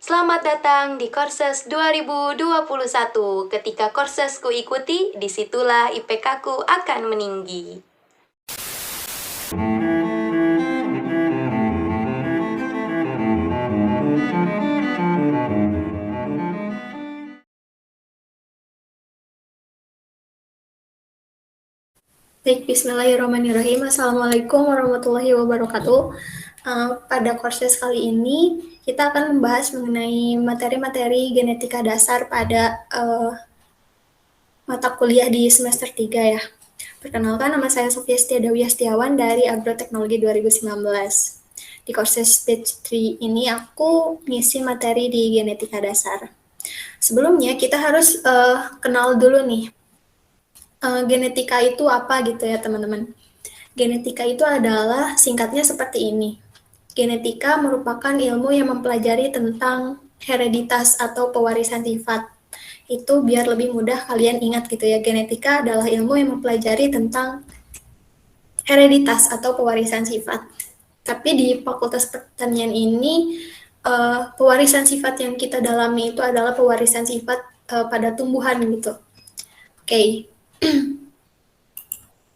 Selamat datang di Kursus 2021. Ketika kursus ku ikuti, disitulah IPK ku akan meninggi. Baik, bismillahirrahmanirrahim. Assalamualaikum warahmatullahi wabarakatuh. Pada kursus kali ini, kita akan membahas mengenai materi-materi genetika dasar pada mata kuliah di semester 3 ya. Perkenalkan, nama saya Sofia Setiadawi Astiawan dari Agroteknologi 2019. Di kursus Stage 3 ini, aku ngisi materi di genetika dasar. Sebelumnya, kita harus kenal dulu nih, genetika itu apa gitu ya teman-teman. Genetika itu adalah singkatnya seperti ini. Genetika merupakan ilmu yang mempelajari tentang hereditas atau pewarisan sifat. Itu biar lebih mudah kalian ingat gitu ya. Genetika adalah ilmu yang mempelajari tentang hereditas atau pewarisan sifat. Tapi di Fakultas Pertanian ini pewarisan sifat yang kita dalami itu adalah pewarisan sifat pada tumbuhan gitu. Oke.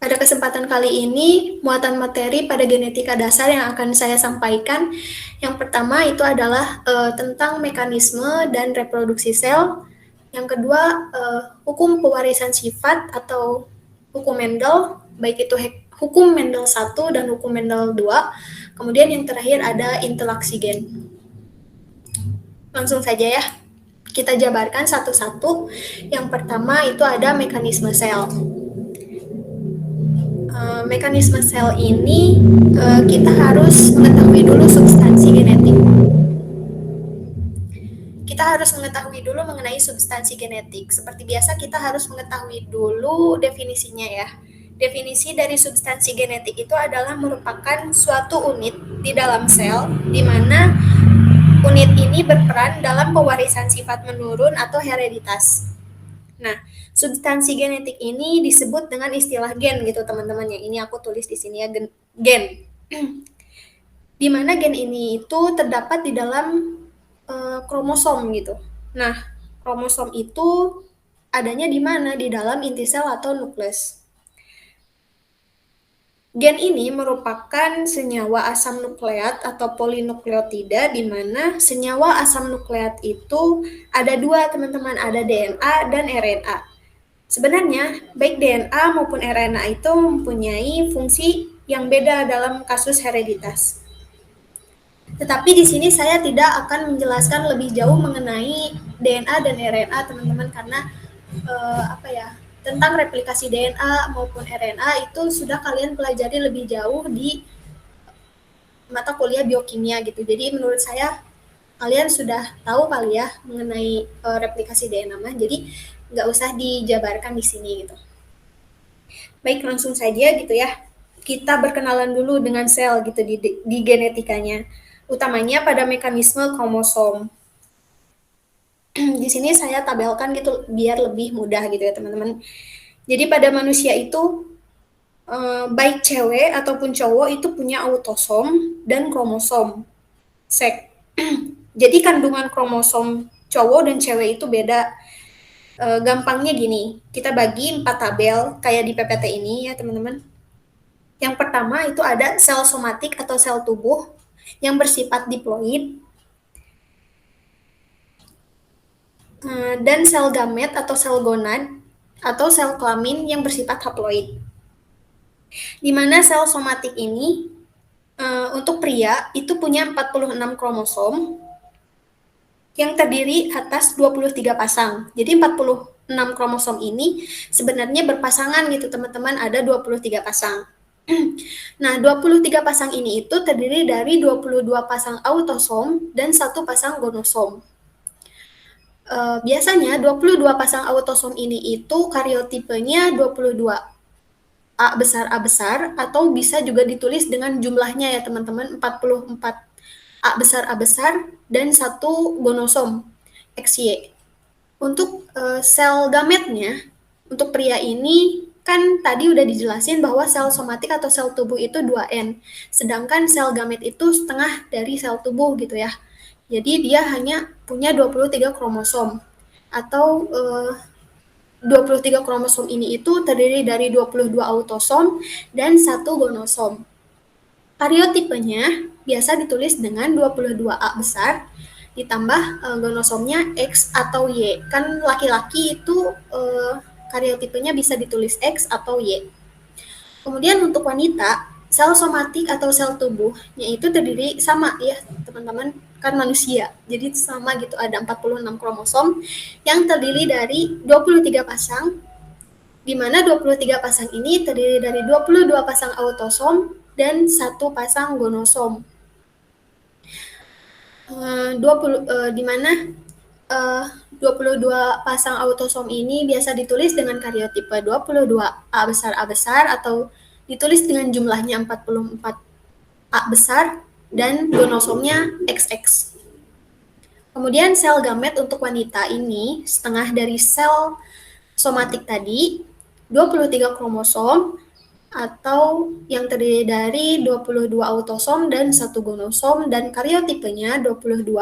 Pada kesempatan kali ini, muatan materi pada genetika dasar yang akan saya sampaikan, yang pertama itu adalah tentang mekanisme dan reproduksi sel. Yang kedua, hukum pewarisan sifat atau hukum Mendel, baik itu hukum Mendel 1 dan hukum Mendel 2. Kemudian yang terakhir ada interaksi gen. Langsung saja ya, kita jabarkan satu-satu. Yang pertama itu ada mekanisme sel. Mekanisme sel ini kita harus mengetahui dulu substansi genetik. Kita harus mengetahui dulu mengenai substansi genetik. Seperti biasa kita harus mengetahui dulu definisinya ya. Definisi dari substansi genetik itu adalah merupakan suatu unit di dalam sel di mana unit ini berperan dalam pewarisan sifat menurun atau hereditas. Nah, substansi genetik ini disebut dengan istilah gen gitu teman-teman ya. Ini aku tulis di sini ya, gen. Di mana gen ini itu terdapat di dalam kromosom gitu. Nah, kromosom itu adanya di mana? Di dalam inti sel atau nukleus. Gen ini merupakan senyawa asam nukleat atau polinukleotida di mana senyawa asam nukleat itu ada dua teman-teman, ada DNA dan RNA. Sebenarnya baik DNA maupun RNA itu mempunyai fungsi yang beda dalam kasus hereditas. Tetapi di sini saya tidak akan menjelaskan lebih jauh mengenai DNA dan RNA teman-teman karena tentang replikasi DNA maupun RNA itu sudah kalian pelajari lebih jauh di mata kuliah biokimia gitu. Jadi menurut saya kalian sudah tahu kali ya mengenai replikasi DNA mah. Jadi nggak usah dijabarkan di sini gitu. Baik, langsung saja gitu ya. Kita berkenalan dulu dengan sel gitu di genetikanya. Utamanya pada mekanisme kromosom. Di sini saya tabelkan gitu biar lebih mudah gitu ya teman-teman. Jadi pada manusia itu baik cewek ataupun cowok itu punya autosom dan kromosom seks. Jadi kandungan kromosom cowok dan cewek itu beda. Gampangnya gini, kita bagi 4 tabel kayak di PPT ini ya teman-teman. Yang pertama itu ada sel somatik atau sel tubuh yang bersifat diploid, dan sel gamet atau sel gonad atau sel kelamin yang bersifat haploid. Di mana sel somatik ini untuk pria itu punya 46 kromosom yang terdiri atas 23 pasang. Jadi 46 kromosom ini sebenarnya berpasangan gitu teman-teman, ada 23 pasang. Nah, 23 pasang ini itu terdiri dari 22 pasang autosom dan 1 pasang gonosom. Biasanya 22 pasang autosom ini itu kariotipenya 22 A besar atau bisa juga ditulis dengan jumlahnya ya teman-teman, 44 A besar dan 1 gonosom XY. Untuk sel gametnya, untuk pria ini kan tadi udah dijelasin bahwa sel somatik atau sel tubuh itu 2N, sedangkan sel gamet itu setengah dari sel tubuh gitu ya. Jadi dia hanya punya 23 kromosom atau 23 kromosom ini itu terdiri dari 22 autosom dan 1 gonosom. Kariotipenya biasa ditulis dengan 22A besar ditambah gonosomnya X atau Y. Kan laki-laki itu kariotipenya bisa ditulis X atau Y. Kemudian untuk wanita, sel somatik atau sel tubuhnya itu terdiri sama ya teman-teman, kan manusia. Jadi sama gitu, ada 46 kromosom yang terdiri dari 23 pasang, di mana 23 pasang ini terdiri dari 22 pasang autosom dan 1 pasang gonosom. 20 di mana 22 pasang autosom ini biasa ditulis dengan karyotipe 22 A besar atau ditulis dengan jumlahnya 44 A besar dan gonosomnya XX. Kemudian sel gamet untuk wanita ini setengah dari sel somatik tadi, 23 kromosom atau yang terdiri dari 22 autosom dan 1 gonosom dan karyotipenya 22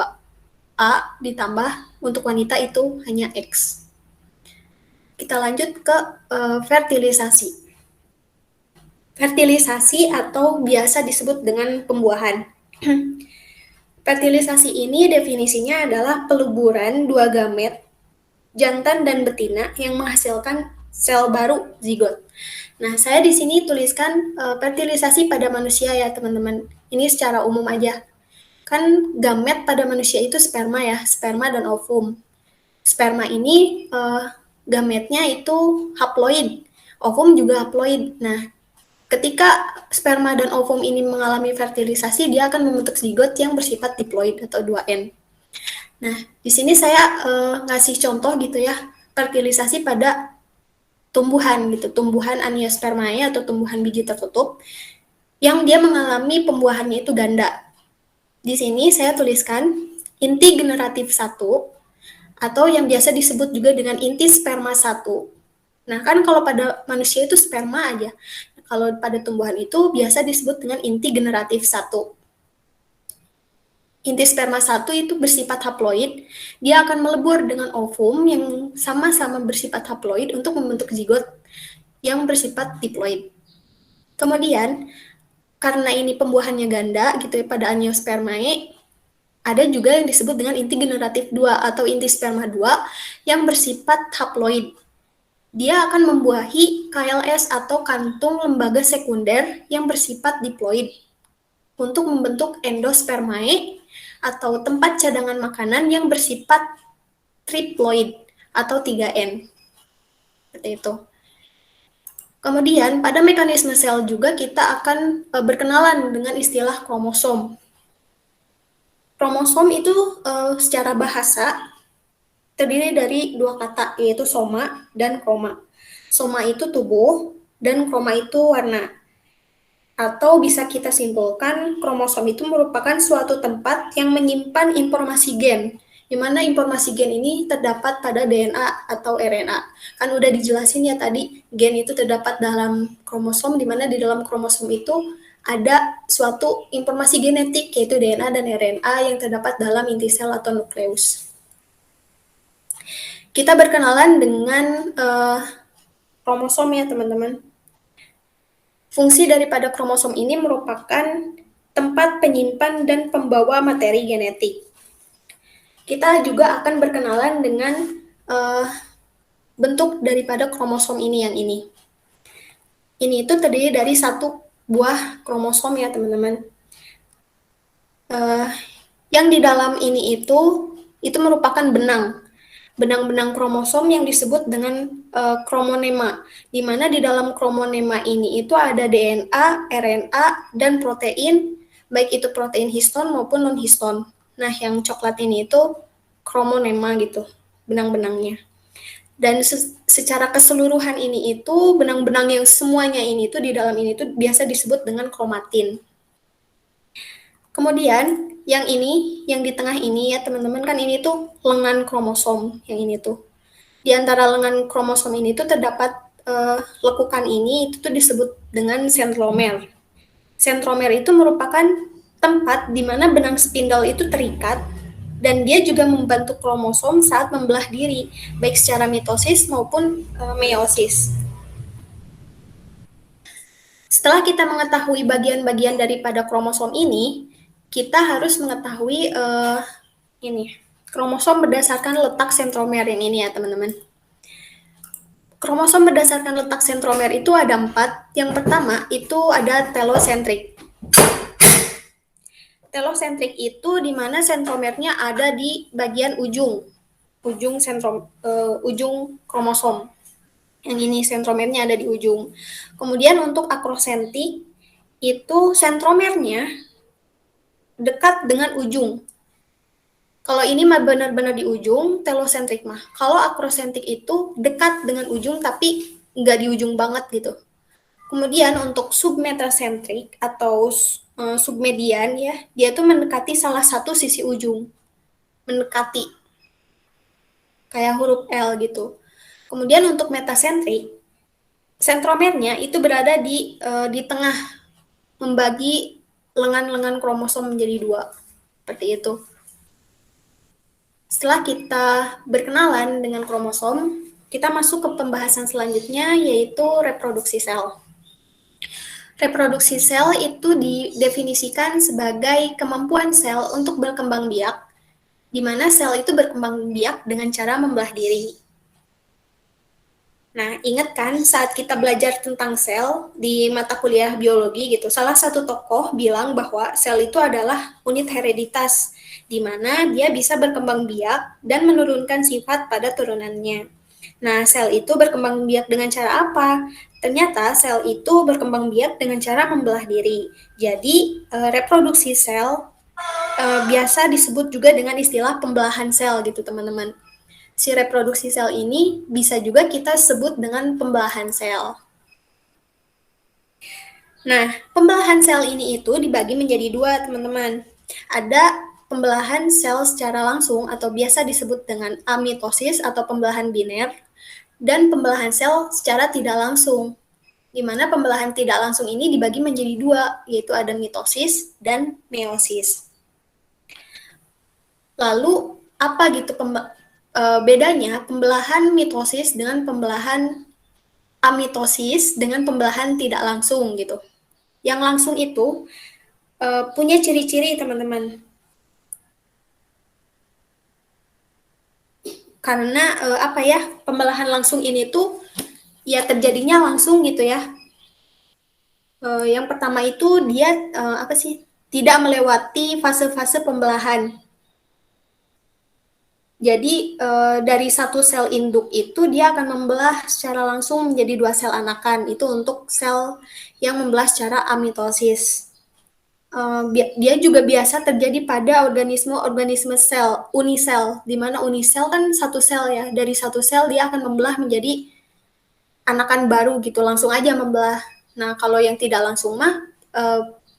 A ditambah untuk wanita itu hanya X. Kita lanjut ke fertilisasi. Fertilisasi atau biasa disebut dengan pembuahan. Fertilisasi ini definisinya adalah peluburan dua gamet, jantan dan betina yang menghasilkan sel baru zigot. Nah, saya di sini tuliskan fertilisasi pada manusia ya, teman-teman. Ini secara umum aja. Kan gamet pada manusia itu sperma ya, sperma dan ovum. Sperma ini gametnya itu haploid, ovum juga haploid. Nah, ketika sperma dan ovum ini mengalami fertilisasi, dia akan membentuk zigot yang bersifat diploid atau 2N. Nah, di sini saya ngasih contoh gitu ya, fertilisasi pada tumbuhan gitu, tumbuhan Angiospermae atau tumbuhan biji tertutup yang dia mengalami pembuahannya itu ganda. Di sini saya tuliskan inti generatif 1 atau yang biasa disebut juga dengan inti sperma 1. Nah, kan kalau pada manusia itu sperma aja. Kalau pada tumbuhan itu biasa disebut dengan inti generatif 1. Inti sperma 1 itu bersifat haploid, dia akan melebur dengan ovum yang sama-sama bersifat haploid untuk membentuk zigot yang bersifat diploid. Kemudian, karena ini pembuahannya ganda gitu ya pada Angiospermae, ada juga yang disebut dengan inti generatif 2 atau inti sperma 2 yang bersifat haploid. Dia akan membuahi KLS atau kantung lembaga sekunder yang bersifat diploid untuk membentuk endospermae atau tempat cadangan makanan yang bersifat triploid atau 3N. Seperti itu. Kemudian pada mekanisme sel juga kita akan berkenalan dengan istilah kromosom. Kromosom itu secara bahasa terdiri dari dua kata, yaitu soma dan kroma. Soma itu tubuh, dan kroma itu warna. Atau bisa kita simpulkan, kromosom itu merupakan suatu tempat yang menyimpan informasi gen, di mana informasi gen ini terdapat pada DNA atau RNA. Kan udah dijelasin ya tadi, gen itu terdapat dalam kromosom, di mana di dalam kromosom itu ada suatu informasi genetik, yaitu DNA dan RNA yang terdapat dalam inti sel atau nukleus. Kita berkenalan dengan kromosom ya teman-teman. Fungsi daripada kromosom ini merupakan tempat penyimpan dan pembawa materi genetik. Kita juga akan berkenalan dengan bentuk daripada kromosom ini yang ini. Ini itu terdiri dari satu buah kromosom ya teman-teman. Yang di dalam ini itu merupakan benang-benang kromosom yang disebut dengan kromonema, di mana di dalam kromonema ini itu ada DNA, RNA, dan protein, baik itu protein histon maupun non-histon. Nah, yang coklat ini itu kromonema gitu, benang-benangnya. Dan secara keseluruhan ini itu benang-benang yang semuanya ini itu di dalam ini itu biasa disebut dengan kromatin. Kemudian yang ini, yang di tengah ini ya teman-teman, kan ini tuh lengan kromosom yang ini tuh. Di antara lengan kromosom ini tuh terdapat lekukan ini itu tuh disebut dengan sentromer. Sentromer itu merupakan tempat di mana benang spindle itu terikat dan dia juga membantu kromosom saat membelah diri, baik secara mitosis maupun meiosis. Setelah kita mengetahui bagian-bagian daripada kromosom ini, kita harus mengetahui ini kromosom berdasarkan letak sentromer yang ini ya teman-teman. Kromosom berdasarkan letak sentromer itu ada 4. Yang pertama itu ada telosentrik. Telosentrik itu di mana sentromernya ada di bagian ujung kromosom. Yang ini sentromernya ada di ujung. Kemudian untuk akrosentrik itu sentromernya dekat dengan ujung. Kalau ini mah benar-benar di ujung, telosentrik mah. Kalau akrosentrik itu dekat dengan ujung tapi nggak di ujung banget gitu. Kemudian untuk submetasentrik atau submedian ya, dia tuh mendekati salah satu sisi ujung. Mendekati. Kayak huruf L gitu. Kemudian untuk metasentrik, sentromernya itu berada di tengah, membagi lengan-lengan kromosom menjadi 2. Seperti itu. Setelah kita berkenalan dengan kromosom, kita masuk ke pembahasan selanjutnya, yaitu reproduksi sel. Reproduksi sel itu didefinisikan sebagai kemampuan sel untuk berkembang biak, di mana sel itu berkembang biak dengan cara membelah diri. Nah, ingat kan saat kita belajar tentang sel di mata kuliah biologi gitu, salah satu tokoh bilang bahwa sel itu adalah unit hereditas, di mana dia bisa berkembang biak dan menurunkan sifat pada turunannya. Nah, sel itu berkembang biak dengan cara apa? Ternyata sel itu berkembang biak dengan cara membelah diri. Jadi, reproduksi sel biasa disebut juga dengan istilah pembelahan sel gitu, teman-teman. Si reproduksi sel ini bisa juga kita sebut dengan pembelahan sel. Nah, pembelahan sel ini itu dibagi menjadi 2, teman-teman. Ada pembelahan sel secara langsung atau biasa disebut dengan amitosis atau pembelahan biner, dan pembelahan sel secara tidak langsung, di mana pembelahan tidak langsung ini dibagi menjadi 2, yaitu ada mitosis dan meiosis. Lalu, apa gitu bedanya pembelahan mitosis dengan pembelahan amitosis dengan pembelahan tidak langsung gitu. Yang langsung itu punya ciri-ciri, teman-teman. Karena pembelahan langsung ini tuh ya terjadinya langsung gitu ya. Yang pertama itu dia tidak melewati fase-fase pembelahan. Jadi dari satu sel induk itu dia akan membelah secara langsung menjadi 2 sel anakan. Itu untuk sel yang membelah secara amitosis. Dia juga biasa terjadi pada organisme sel, unisel, di mana unisel kan satu sel ya. Dari satu sel dia akan membelah menjadi anakan baru gitu, langsung aja membelah. Nah, kalau yang tidak langsung mah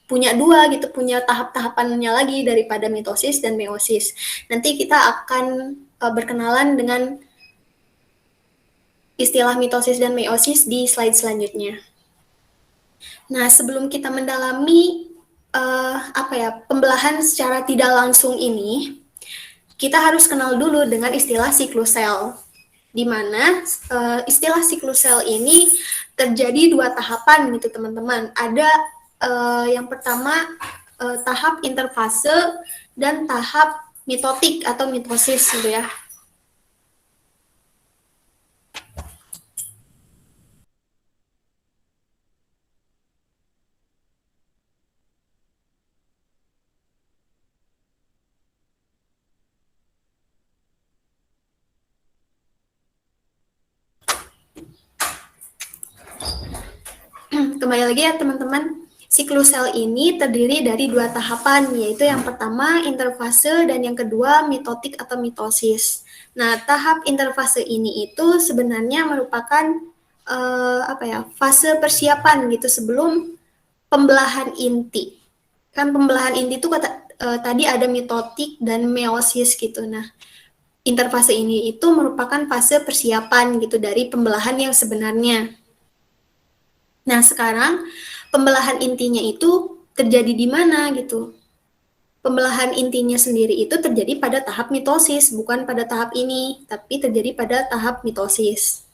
punya 2 gitu, punya tahap-tahapannya lagi daripada mitosis dan meiosis. Nanti kita akan berkenalan dengan istilah mitosis dan meiosis di slide selanjutnya. Nah, sebelum kita mendalami pembelahan secara tidak langsung ini, kita harus kenal dulu dengan istilah siklus sel, di mana istilah siklus sel ini terjadi 2 tahapan gitu, teman-teman. Ada yang pertama tahap interfase dan tahap mitotik atau mitosis gitu ya. Kembali lagi ya teman-teman, siklus sel ini terdiri dari 2 tahapan, yaitu yang pertama interfase dan yang kedua mitotik atau mitosis. Nah, tahap interfase ini itu sebenarnya merupakan fase persiapan gitu sebelum pembelahan inti. Kan pembelahan inti itu tadi ada mitotik dan meiosis gitu. Nah, interfase ini itu merupakan fase persiapan gitu dari pembelahan yang sebenarnya. Nah, sekarang pembelahan intinya itu terjadi di mana gitu. Pembelahan intinya sendiri itu terjadi pada tahap mitosis, bukan pada tahap ini, tapi terjadi pada tahap mitosis.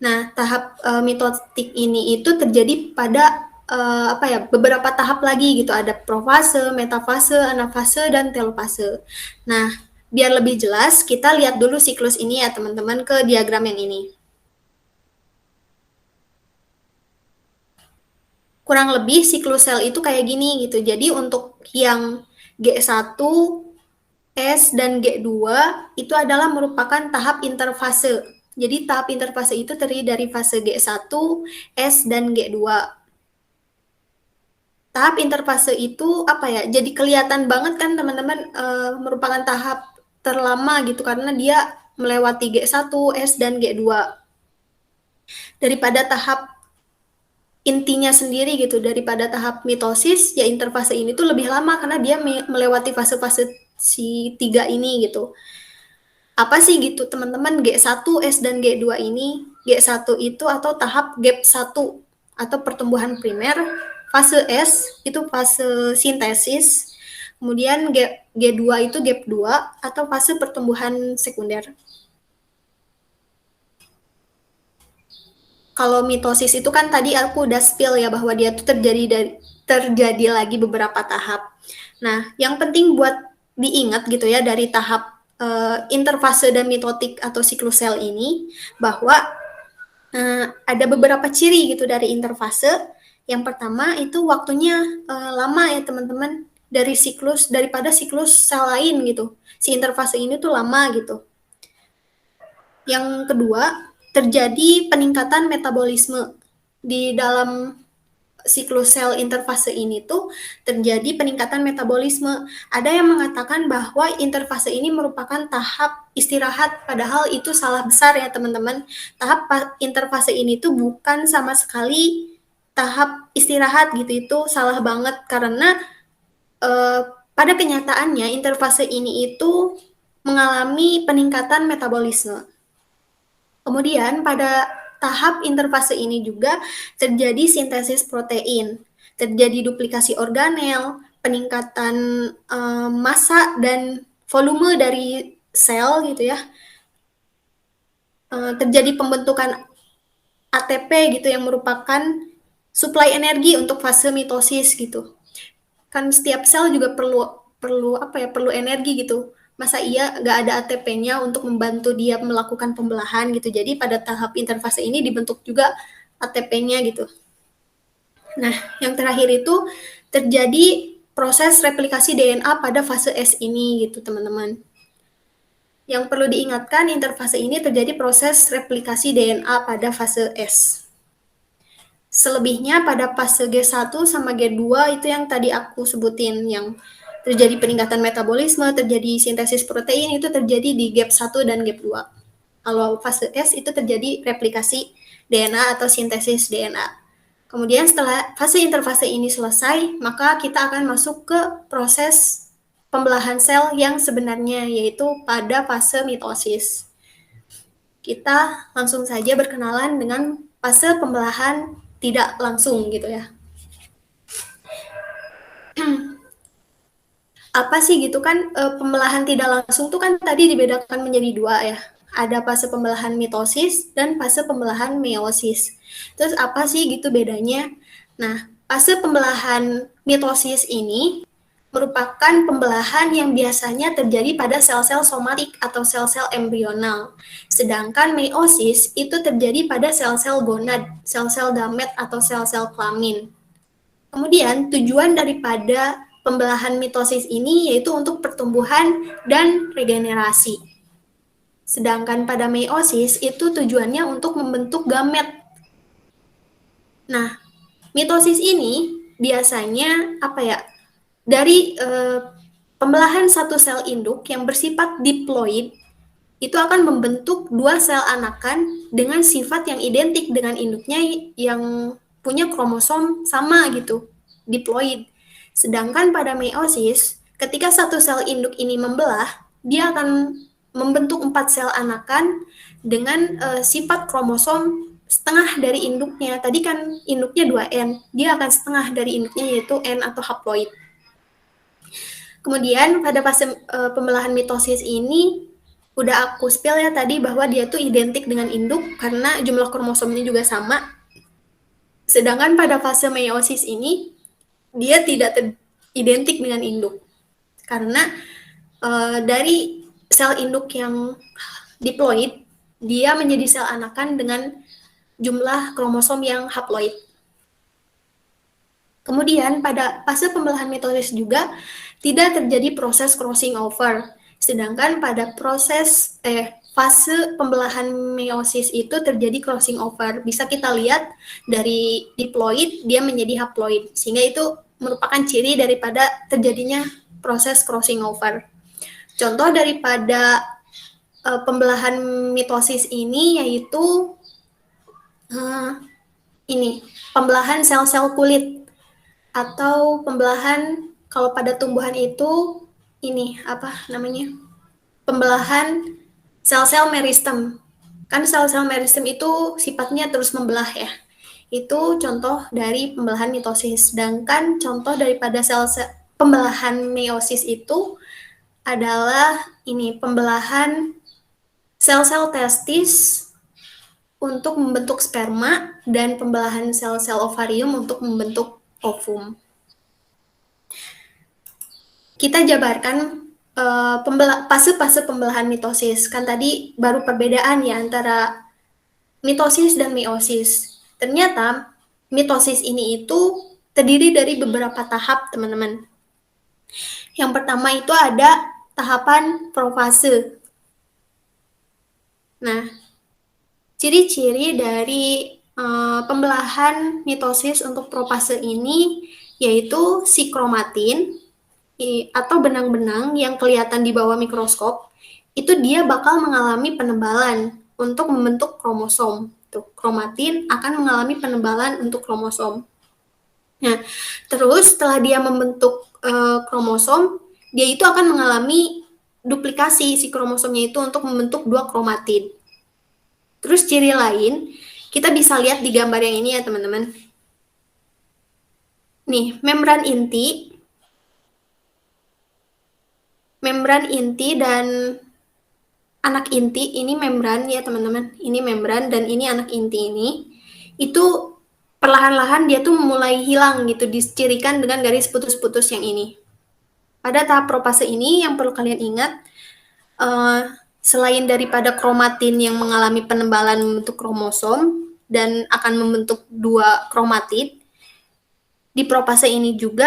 Nah, tahap mitotik ini itu terjadi pada beberapa tahap lagi gitu. Ada profase, metafase, anafase, dan telofase. Nah, biar lebih jelas, kita lihat dulu siklus ini ya teman-teman ke diagram yang ini. Kurang lebih siklus sel itu kayak gini gitu. Jadi untuk yang G1, S, dan G2 itu adalah merupakan tahap interfase. Jadi tahap interfase itu terdiri dari fase G1, S, dan G2. Tahap interfase itu jadi kelihatan banget kan teman-teman, merupakan tahap terlama gitu karena dia melewati G1, S, dan G2. Daripada tahap intinya sendiri gitu, daripada tahap mitosis, ya interfase ini tuh lebih lama karena dia melewati fase-fase si 3 ini gitu. Apa sih gitu teman-teman G1, S, dan G2 ini? G1 itu atau tahap gap 1 atau pertumbuhan primer, fase S itu fase sintesis, kemudian G2 itu gap 2 atau fase pertumbuhan sekunder. Kalau mitosis itu kan tadi aku udah spill ya bahwa dia tuh terjadi lagi beberapa tahap. Nah, yang penting buat diingat gitu ya dari tahap interfase dan mitotik atau siklus sel ini bahwa ada beberapa ciri gitu dari interfase. Yang pertama itu waktunya lama ya teman-teman daripada siklus sel lain gitu. Si interfase ini tuh lama gitu. Yang kedua, terjadi peningkatan metabolisme. Di dalam siklus sel interfase ini tuh terjadi peningkatan metabolisme. Ada yang mengatakan bahwa interfase ini merupakan tahap istirahat, padahal itu salah besar ya teman-teman. Tahap interfase ini tuh bukan sama sekali tahap istirahat gitu, itu salah banget karena pada kenyataannya interfase ini itu mengalami peningkatan metabolisme. Kemudian pada tahap interfase ini juga terjadi sintesis protein, terjadi duplikasi organel, peningkatan massa dan volume dari sel gitu ya, terjadi pembentukan ATP gitu yang merupakan suplai energi untuk fase mitosis gitu. Kan setiap sel juga perlu energi gitu. Masa iya nggak ada ATP-nya untuk membantu dia melakukan pembelahan gitu. Jadi pada tahap interfase ini dibentuk juga ATP-nya gitu. Nah, yang terakhir itu terjadi proses replikasi DNA pada fase S ini gitu teman-teman. Yang perlu diingatkan, interfase ini terjadi proses replikasi DNA pada fase S. Selebihnya pada fase G1 sama G2 itu yang tadi aku sebutin, yang terjadi peningkatan metabolisme, terjadi sintesis protein, itu terjadi di gap 1 dan gap 2. Kalau fase S itu terjadi replikasi DNA atau sintesis DNA. Kemudian setelah fase interfase ini selesai, maka kita akan masuk ke proses pembelahan sel yang sebenarnya, yaitu pada fase mitosis. Kita langsung saja berkenalan dengan fase pembelahan tidak langsung gitu ya. Apa sih gitu kan, pembelahan tidak langsung tuh kan tadi dibedakan menjadi dua ya. Ada fase pembelahan mitosis dan fase pembelahan meiosis. Terus apa sih gitu bedanya? Nah, fase pembelahan mitosis ini merupakan pembelahan yang biasanya terjadi pada sel-sel somatik atau sel-sel embrional. Sedangkan meiosis itu terjadi pada sel-sel gonad, sel-sel gamet atau sel-sel kelamin. Kemudian tujuan daripada pembelahan mitosis ini yaitu untuk pertumbuhan dan regenerasi. Sedangkan pada meiosis itu tujuannya untuk membentuk gamet. Nah, mitosis ini biasanya dari pembelahan satu sel induk yang bersifat diploid itu akan membentuk dua sel anakan dengan sifat yang identik dengan induknya yang punya kromosom sama gitu, diploid. Sedangkan pada meiosis, ketika satu sel induk ini membelah, dia akan membentuk 4 sel anakan dengan sifat kromosom setengah dari induknya. Tadi kan induknya 2N, dia akan setengah dari induknya yaitu N atau haploid. Kemudian pada fase pembelahan mitosis ini udah aku spill ya tadi bahwa dia tuh identik dengan induk karena jumlah kromosomnya juga sama. Sedangkan pada fase meiosis ini dia tidak identik dengan induk karena dari sel induk yang diploid dia menjadi sel anakan dengan jumlah kromosom yang haploid. Kemudian pada fase pembelahan mitosis juga tidak terjadi proses crossing over. Sedangkan pada fase pembelahan meiosis itu terjadi crossing over. Bisa kita lihat dari diploid dia menjadi haploid. Sehingga itu merupakan ciri daripada terjadinya proses crossing over. Contoh daripada pembelahan mitosis ini yaitu ini pembelahan sel-sel kulit atau pembelahan kalau pada tumbuhan itu ini apa namanya pembelahan sel-sel meristem. Kan sel-sel meristem itu sifatnya terus membelah ya. Itu contoh dari pembelahan mitosis. Sedangkan contoh daripada sel-sel pembelahan meiosis itu adalah ini pembelahan sel-sel testis untuk membentuk sperma dan pembelahan sel-sel ovarium untuk membentuk ovum. Kita jabarkan fase-fase pembelahan mitosis. Kan tadi baru perbedaan ya antara mitosis dan meiosis. Ternyata mitosis ini itu terdiri dari beberapa tahap, teman-teman. Yang pertama itu ada tahapan profase. Nah, ciri-ciri dari pembelahan mitosis untuk profase ini yaitu si kromatin atau benang-benang yang kelihatan di bawah mikroskop itu dia bakal mengalami penebalan untuk membentuk kromosom. Tuh, kromatin akan mengalami penebalan untuk kromosom. Nah, terus setelah dia membentuk kromosom, dia itu akan mengalami duplikasi si kromosomnya itu untuk membentuk dua kromatin. Terus ciri lain, kita bisa lihat di gambar yang ini ya teman-teman. Nih, membran inti dan anak inti, ini membran ya teman-teman. Ini membran dan ini anak inti ini. Itu perlahan-lahan dia tuh mulai hilang gitu, dicirikan dengan garis putus-putus yang ini. Pada tahap profase ini yang perlu kalian ingat, selain daripada kromatin yang mengalami penebalan membentuk kromosom dan akan membentuk dua kromatid, di profase ini juga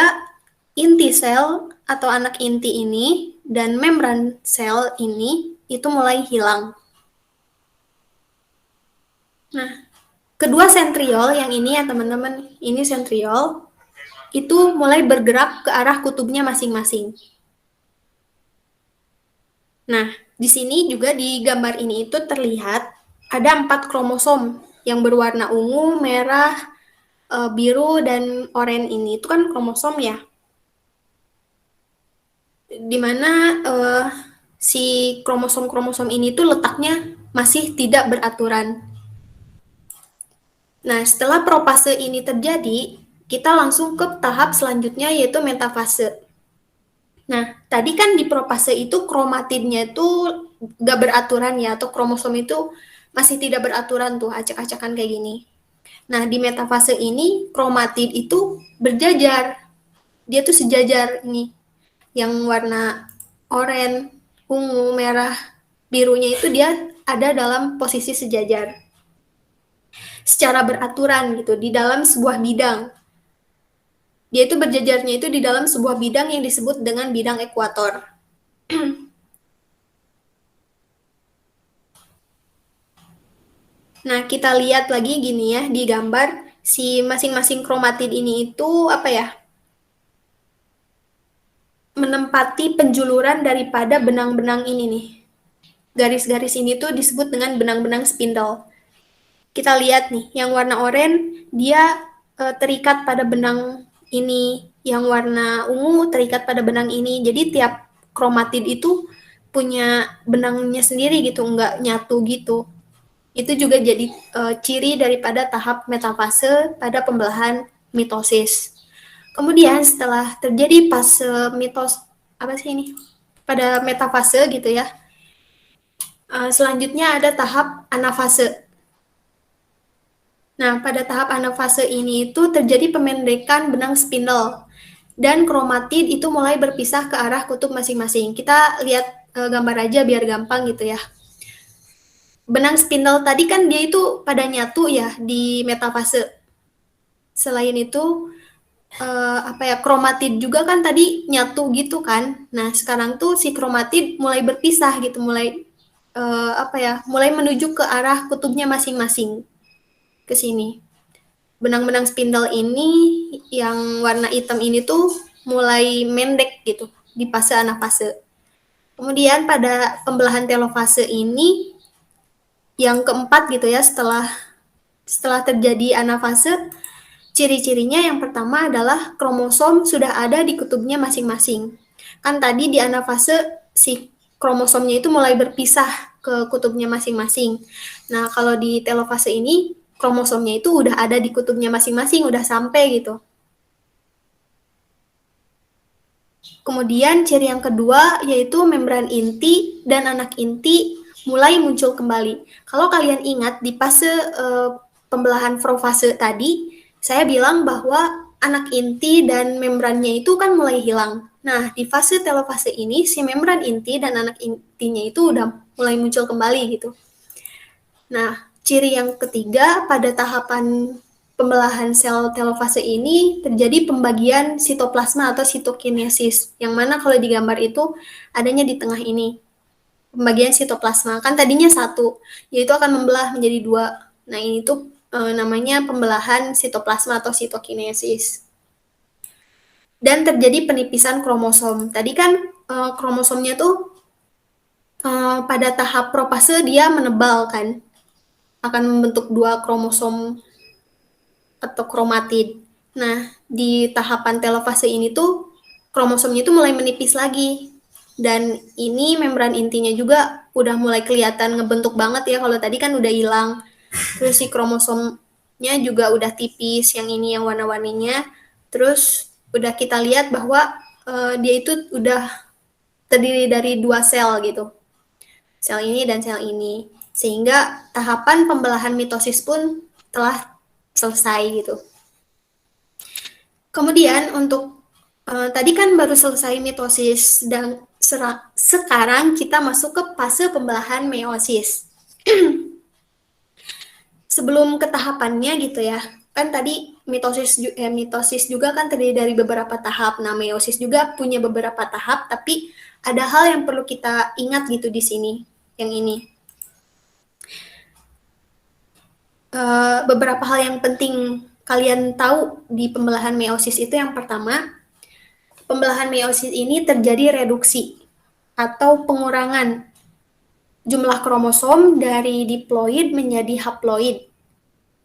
inti sel atau anak inti ini dan membran sel ini itu mulai hilang. Nah, kedua sentriol yang ini ya teman-teman, ini sentriol, itu mulai bergerak ke arah kutubnya masing-masing. Nah, di sini juga di gambar ini itu terlihat ada 4 kromosom yang berwarna ungu, merah, biru, dan oranye ini. Itu kan kromosom ya. Dimana si kromosom-kromosom ini tuh letaknya masih tidak beraturan. Nah, setelah profase ini terjadi, kita langsung ke tahap selanjutnya yaitu metafase. Nah, tadi kan di profase itu kromatidnya itu gak beraturan ya, atau kromosom itu masih tidak beraturan tuh, acak-acakan kayak gini. Nah, di metafase ini kromatid itu berjajar. Dia tuh sejajar ini. Yang warna oranye, ungu, merah, birunya itu dia ada dalam posisi sejajar. Secara beraturan gitu, di dalam sebuah bidang. Dia itu berjajarnya itu di dalam sebuah bidang yang disebut dengan bidang ekuator. Nah, kita lihat lagi gini ya, di gambar, si masing-masing kromatid ini itu, apa ya, menempati penjuluran daripada benang-benang ini nih. Garis-garis ini tuh disebut dengan benang-benang spindle. Kita lihat nih, yang warna oranye, dia terikat pada benang ini, yang warna ungu terikat pada benang ini. Jadi tiap kromatid itu punya benangnya sendiri gitu, nggak nyatu gitu. Itu juga jadi ciri daripada tahap metafase pada pembelahan mitosis. Kemudian setelah terjadi fase apa sih ini? Pada metafase gitu ya. Selanjutnya ada tahap anafase. Nah, pada tahap anafase ini itu terjadi pemendekan benang spindle dan kromatid itu mulai berpisah ke arah kutub masing-masing. Kita lihat gambar aja biar gampang gitu ya. Benang spindle tadi kan dia itu pada nyatu ya di metafase. Selain itu kromatid juga kan tadi nyatu gitu kan. Nah, sekarang tuh si kromatid mulai berpisah gitu, mulai mulai menuju ke arah kutubnya masing-masing ke sini. Benang-benang spindle ini yang warna hitam ini tuh mulai mendek gitu di fase anafase. Kemudian pada pembelahan telofase ini yang keempat gitu ya, setelah terjadi anafase, ciri-cirinya yang pertama adalah kromosom sudah ada di kutubnya masing-masing. Kan tadi di anafase si kromosomnya itu mulai berpisah ke kutubnya masing-masing. Nah, kalau di telofase ini kromosomnya itu udah ada di kutubnya masing-masing, udah sampai gitu. Kemudian ciri yang kedua yaitu membran inti dan anak inti mulai muncul kembali. Kalau kalian ingat di fase pembelahan profase tadi, saya bilang bahwa anak inti dan membrannya itu kan mulai hilang. Nah, di fase telofase ini si membran inti dan anak intinya itu udah mulai muncul kembali gitu. Nah, ciri yang ketiga pada tahapan pembelahan sel telofase ini terjadi pembagian sitoplasma atau sitokinesis, yang mana kalau di gambar itu adanya di tengah ini. Pembagian sitoplasma, kan tadinya satu, yaitu akan membelah menjadi dua. Nah, ini tuh namanya pembelahan sitoplasma atau sitokinesis. Dan terjadi penipisan kromosom. Tadi kan kromosomnya tuh pada tahap profase dia menebal kan, akan membentuk dua kromosom atau kromatid. Nah, di tahapan telofase ini tuh kromosomnya itu mulai menipis lagi. Dan ini membran intinya juga udah mulai kelihatan ngebentuk banget ya, kalau tadi kan udah hilang. Terus si kromosomnya juga udah tipis, yang ini yang warna-warninya. Terus udah kita lihat bahwa dia itu udah terdiri dari dua sel gitu. Sel ini dan sel ini. Sehingga tahapan pembelahan mitosis pun telah selesai gitu. Kemudian untuk tadi kan baru selesai mitosis dan sekarang kita masuk ke fase pembelahan meiosis. Sebelum ke tahapannya gitu ya, kan tadi mitosis juga kan terdiri dari beberapa tahap. Nah, meiosis juga punya beberapa tahap, tapi ada hal yang perlu kita ingat gitu di sini, yang ini. Beberapa hal yang penting kalian tahu di pembelahan meiosis itu yang pertama, pembelahan meiosis ini terjadi reduksi atau pengurangan jumlah kromosom dari diploid menjadi haploid.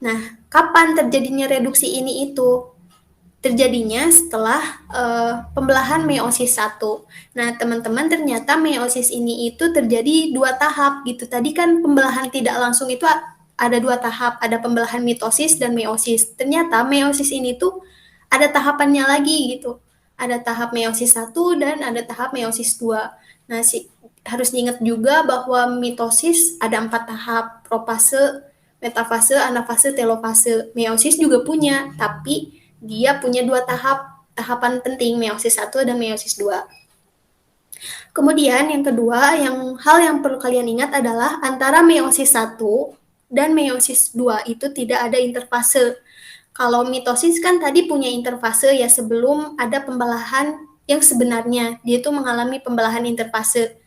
Nah, kapan terjadinya reduksi ini itu? Terjadinya setelah pembelahan meiosis 1. Nah, teman-teman, ternyata meiosis ini itu terjadi dua tahap gitu. Tadi kan pembelahan tidak langsung itu ada dua tahap, ada pembelahan mitosis dan meiosis. Ternyata meiosis ini tuh ada tahapannya lagi gitu. Ada tahap meiosis 1 dan ada tahap meiosis 2. Nah, harus diingat juga bahwa mitosis ada 4 tahap, profase, metafase, anafase, telofase. Meiosis juga punya, tapi dia punya dua tahapan penting, meiosis 1 dan meiosis 2. Kemudian yang kedua, hal yang perlu kalian ingat adalah antara meiosis 1 dan meiosis 2 itu tidak ada interfase. Kalau mitosis kan tadi punya interfase ya sebelum ada pembelahan yang sebenarnya, dia itu mengalami pembelahan interfase.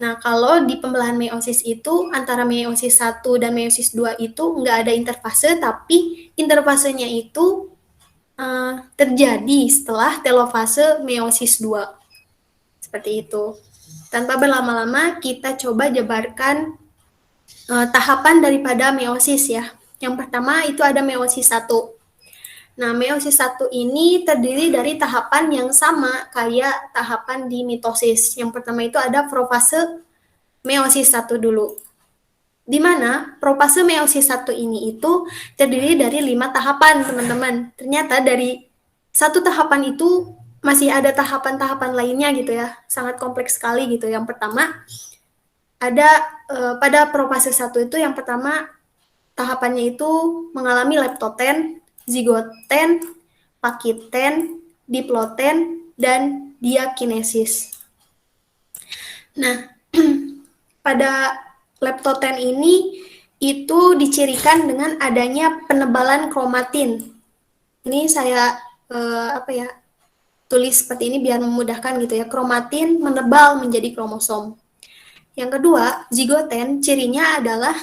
Nah, kalau di pembelahan meiosis itu antara meiosis 1 dan meiosis 2 itu nggak ada interfase, tapi interfasenya itu terjadi setelah telofase meiosis 2. Seperti itu. Tanpa berlama-lama, kita coba jabarkan tahapan daripada meiosis ya. Yang pertama itu ada meiosis 1. Nah, meiosis 1 ini terdiri dari tahapan yang sama kayak tahapan di mitosis. Yang pertama itu ada profase meiosis 1 dulu. Di mana profase meiosis 1 ini itu terdiri dari 5 tahapan, teman-teman. Ternyata dari satu tahapan itu masih ada tahapan-tahapan lainnya gitu ya, sangat kompleks sekali gitu. Yang pertama, ada pada profase 1 itu yang pertama tahapannya itu mengalami leptoten, zigoten, pakiten, diploten, dan diakinesis. Nah, pada leptoten ini itu dicirikan dengan adanya penebalan kromatin. Ini saya tulis seperti ini biar memudahkan gitu ya. Kromatin menebal menjadi kromosom. Yang kedua, zigoten cirinya adalah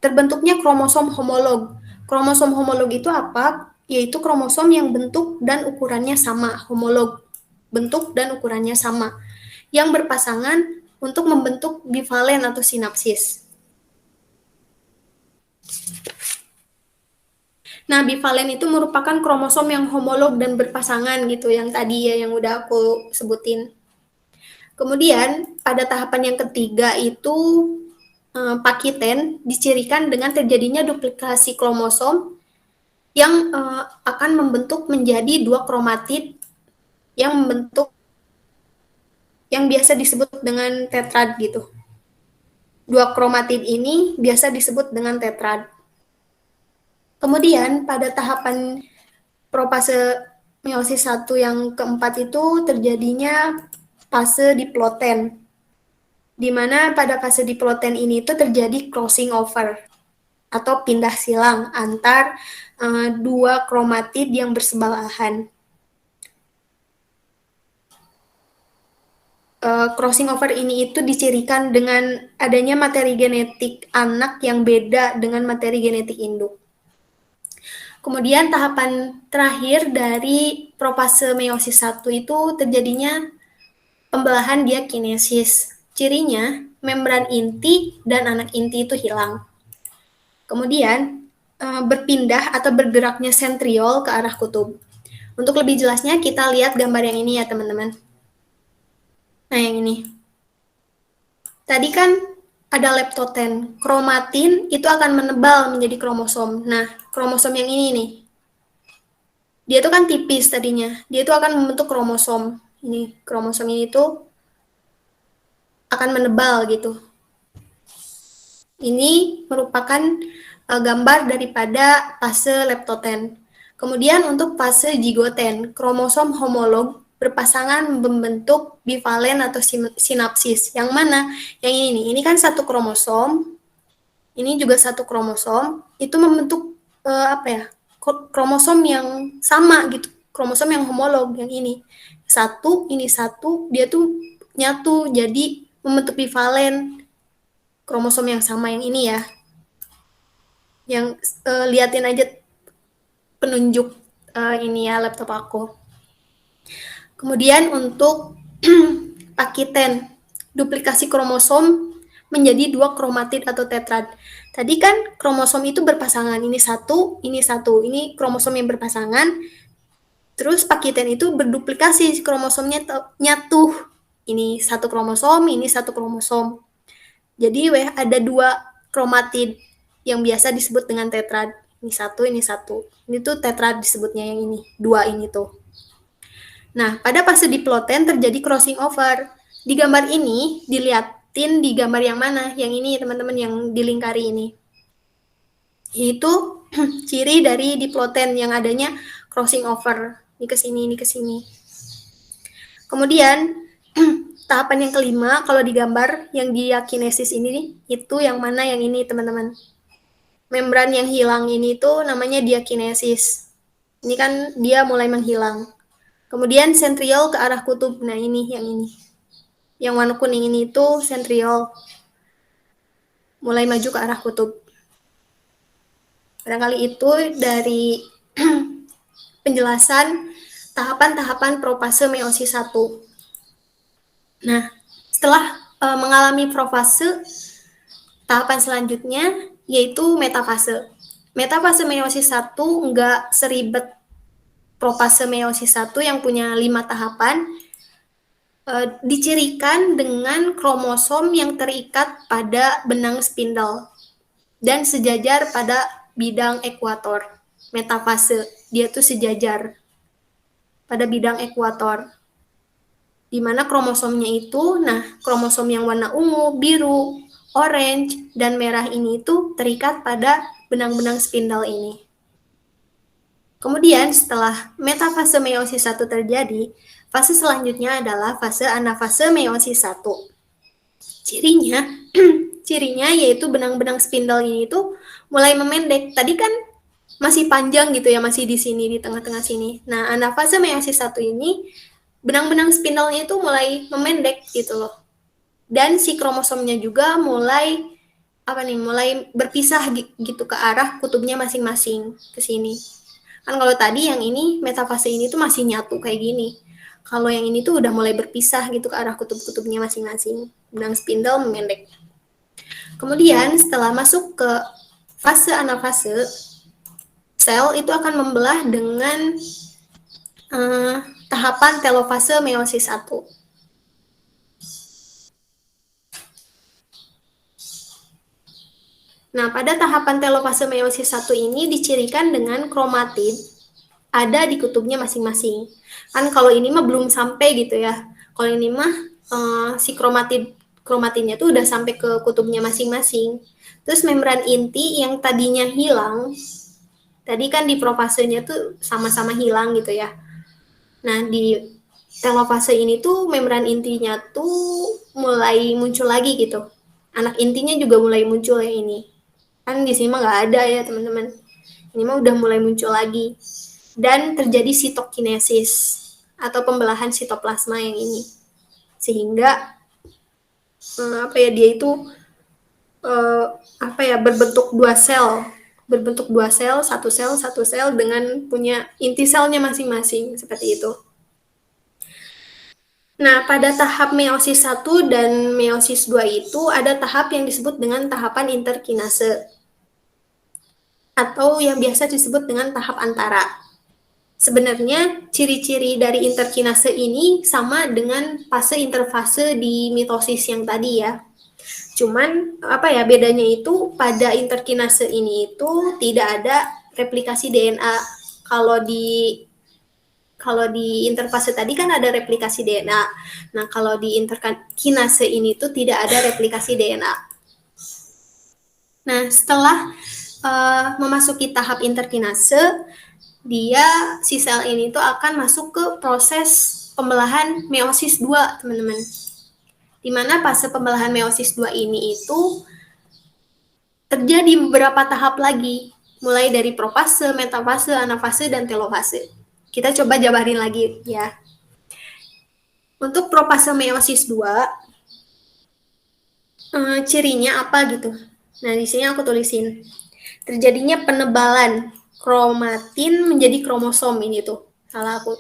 terbentuknya kromosom homolog. Kromosom homolog itu apa? Yaitu kromosom yang bentuk dan ukurannya sama, homolog. Bentuk dan ukurannya sama. Yang berpasangan untuk membentuk bivalen atau sinapsis. Nah, bivalen itu merupakan kromosom yang homolog dan berpasangan gitu, yang tadi ya, yang udah aku sebutin. Kemudian, pada tahapan yang ketiga itu pakiten dicirikan dengan terjadinya duplikasi kromosom yang akan membentuk menjadi dua kromatid yang membentuk yang biasa disebut dengan tetrad gitu. Dua kromatid ini biasa disebut dengan tetrad. Kemudian pada tahapan profase meiosis 1 yang keempat itu terjadinya fase diploten, di mana pada fase diploten ini itu terjadi crossing over atau pindah silang antar dua kromatid yang bersebelahan. Crossing over ini itu dicirikan dengan adanya materi genetik anak yang beda dengan materi genetik induk. Kemudian tahapan terakhir dari profase meiosis 1 itu terjadinya pembelahan diakinesis. Cirinya, membran inti dan anak inti itu hilang. Kemudian, berpindah atau bergeraknya sentriol ke arah kutub. Untuk lebih jelasnya, kita lihat gambar yang ini ya, teman-teman. Nah, yang ini. Tadi kan ada leptoten. Kromatin itu akan menebal menjadi kromosom. Nah, kromosom yang ini nih. Dia itu kan tipis tadinya. Dia itu akan membentuk kromosom. Ini, kromosom ini tuh akan menebal gitu. Ini merupakan gambar daripada fase leptoten. Kemudian untuk fase zigoten, kromosom homolog berpasangan membentuk bivalen atau sinapsis. Yang mana? Yang ini. Ini kan satu kromosom. Ini juga satu kromosom. Itu membentuk kromosom yang sama gitu. Kromosom yang homolog yang ini. Ini satu, dia tuh nyatu jadi membentuk bivalen kromosom yang sama yang ini ya. Yang liatin aja penunjuk ini ya laptop aku. Kemudian untuk pakiten, duplikasi kromosom menjadi dua kromatid atau tetrad. Tadi kan kromosom itu berpasangan, ini satu, ini kromosom yang berpasangan. Terus pakiten itu berduplikasi, kromosomnya nyatu. Ini satu kromosom, ini satu kromosom. Jadi ada dua kromatid yang biasa disebut dengan tetrad. Ini satu, ini satu. Ini tuh tetrad disebutnya yang ini, dua ini tuh. Nah, pada fase diploten terjadi crossing over. Di gambar ini, dilihatin di gambar yang mana? Yang ini, teman-teman, yang dilingkari ini. Itu ciri dari diploten yang adanya crossing over. Ini ke sini, ini ke sini. Kemudian, tahapan yang kelima, kalau digambar yang diakinesis ini, itu yang mana? Yang ini, teman-teman. Membran yang hilang ini tuh namanya diakinesis. Ini kan dia mulai menghilang. Kemudian sentriol ke arah kutub. Nah, ini yang ini. Yang warna kuning ini itu sentriol. Mulai maju ke arah kutub. Barangkali itu dari penjelasan tahapan-tahapan profase meiosis 1. Nah, setelah mengalami profase, tahapan selanjutnya yaitu metafase. Metafase meiosis 1 enggak seribet profase meiosis 1 yang punya 5 tahapan, dicirikan dengan kromosom yang terikat pada benang spindle dan sejajar pada bidang ekuator. Metafase, dia tuh sejajar. pada bidang ekuator. Di mana kromosomnya itu, kromosom yang warna ungu, biru, orange, dan merah ini itu terikat pada benang-benang spindle ini. Kemudian setelah metafase meiosis 1 terjadi, fase selanjutnya adalah fase anafase meiosis 1. Cirinya yaitu benang-benang spindle ini itu mulai memendek. Tadi kan masih panjang gitu ya, masih di sini, di tengah-tengah sini. Nah, anafase meiosis 1 ini benang-benang spindle-nya itu mulai memendek gitu loh. Dan si kromosomnya juga mulai berpisah gitu ke arah kutubnya masing-masing ke sini. Kan kalau tadi yang ini metafase ini tuh masih nyatu kayak gini. Kalau yang ini tuh udah mulai berpisah gitu ke arah kutub-kutubnya masing-masing. Benang spindle memendek. Kemudian setelah masuk ke fase anafase, sel itu akan membelah dengan tahapan telofase meiosis 1. Nah, pada tahapan telofase meiosis 1 ini dicirikan dengan kromatid ada di kutubnya masing-masing. Kan kalau ini mah belum sampai gitu ya. Kalau ini mah si kromatidnya tuh udah sampai ke kutubnya masing-masing. Terus membran inti yang tadinya hilang, tadi kan di profasenya tuh sama-sama hilang gitu ya. Nah, di telofase ini tuh membran intinya tuh mulai muncul lagi gitu. Anak intinya juga mulai muncul ya ini. Kan di sini mah nggak ada ya teman-teman. Ini mah udah mulai muncul lagi. Dan terjadi sitokinesis atau pembelahan sitoplasma yang ini. Sehingga dia itu berbentuk dua sel, satu sel dengan punya inti selnya masing-masing seperti itu. Nah, pada tahap meiosis 1 dan meiosis 2 itu ada tahap yang disebut dengan tahapan interkinase atau yang biasa disebut dengan tahap antara. Sebenarnya ciri-ciri dari interkinase ini sama dengan fase interfase di mitosis yang tadi ya. Cuman bedanya itu pada interkinase ini itu tidak ada replikasi DNA. Kalau di interfase tadi kan ada replikasi DNA. Nah, kalau di interkinase ini tuh tidak ada replikasi DNA. Nah, setelah memasuki tahap interkinase, si sel ini tuh akan masuk ke proses pembelahan meiosis 2, teman-teman. Di mana fase pembelahan meiosis 2 ini itu terjadi beberapa tahap lagi, mulai dari profase, metafase, anafase, dan telofase. Kita coba jabarin lagi ya. Untuk profase meiosis 2, cirinya apa gitu. Nah, di sini aku tulisin. Terjadinya penebalan kromatin menjadi kromosom ini tuh. Salah aku.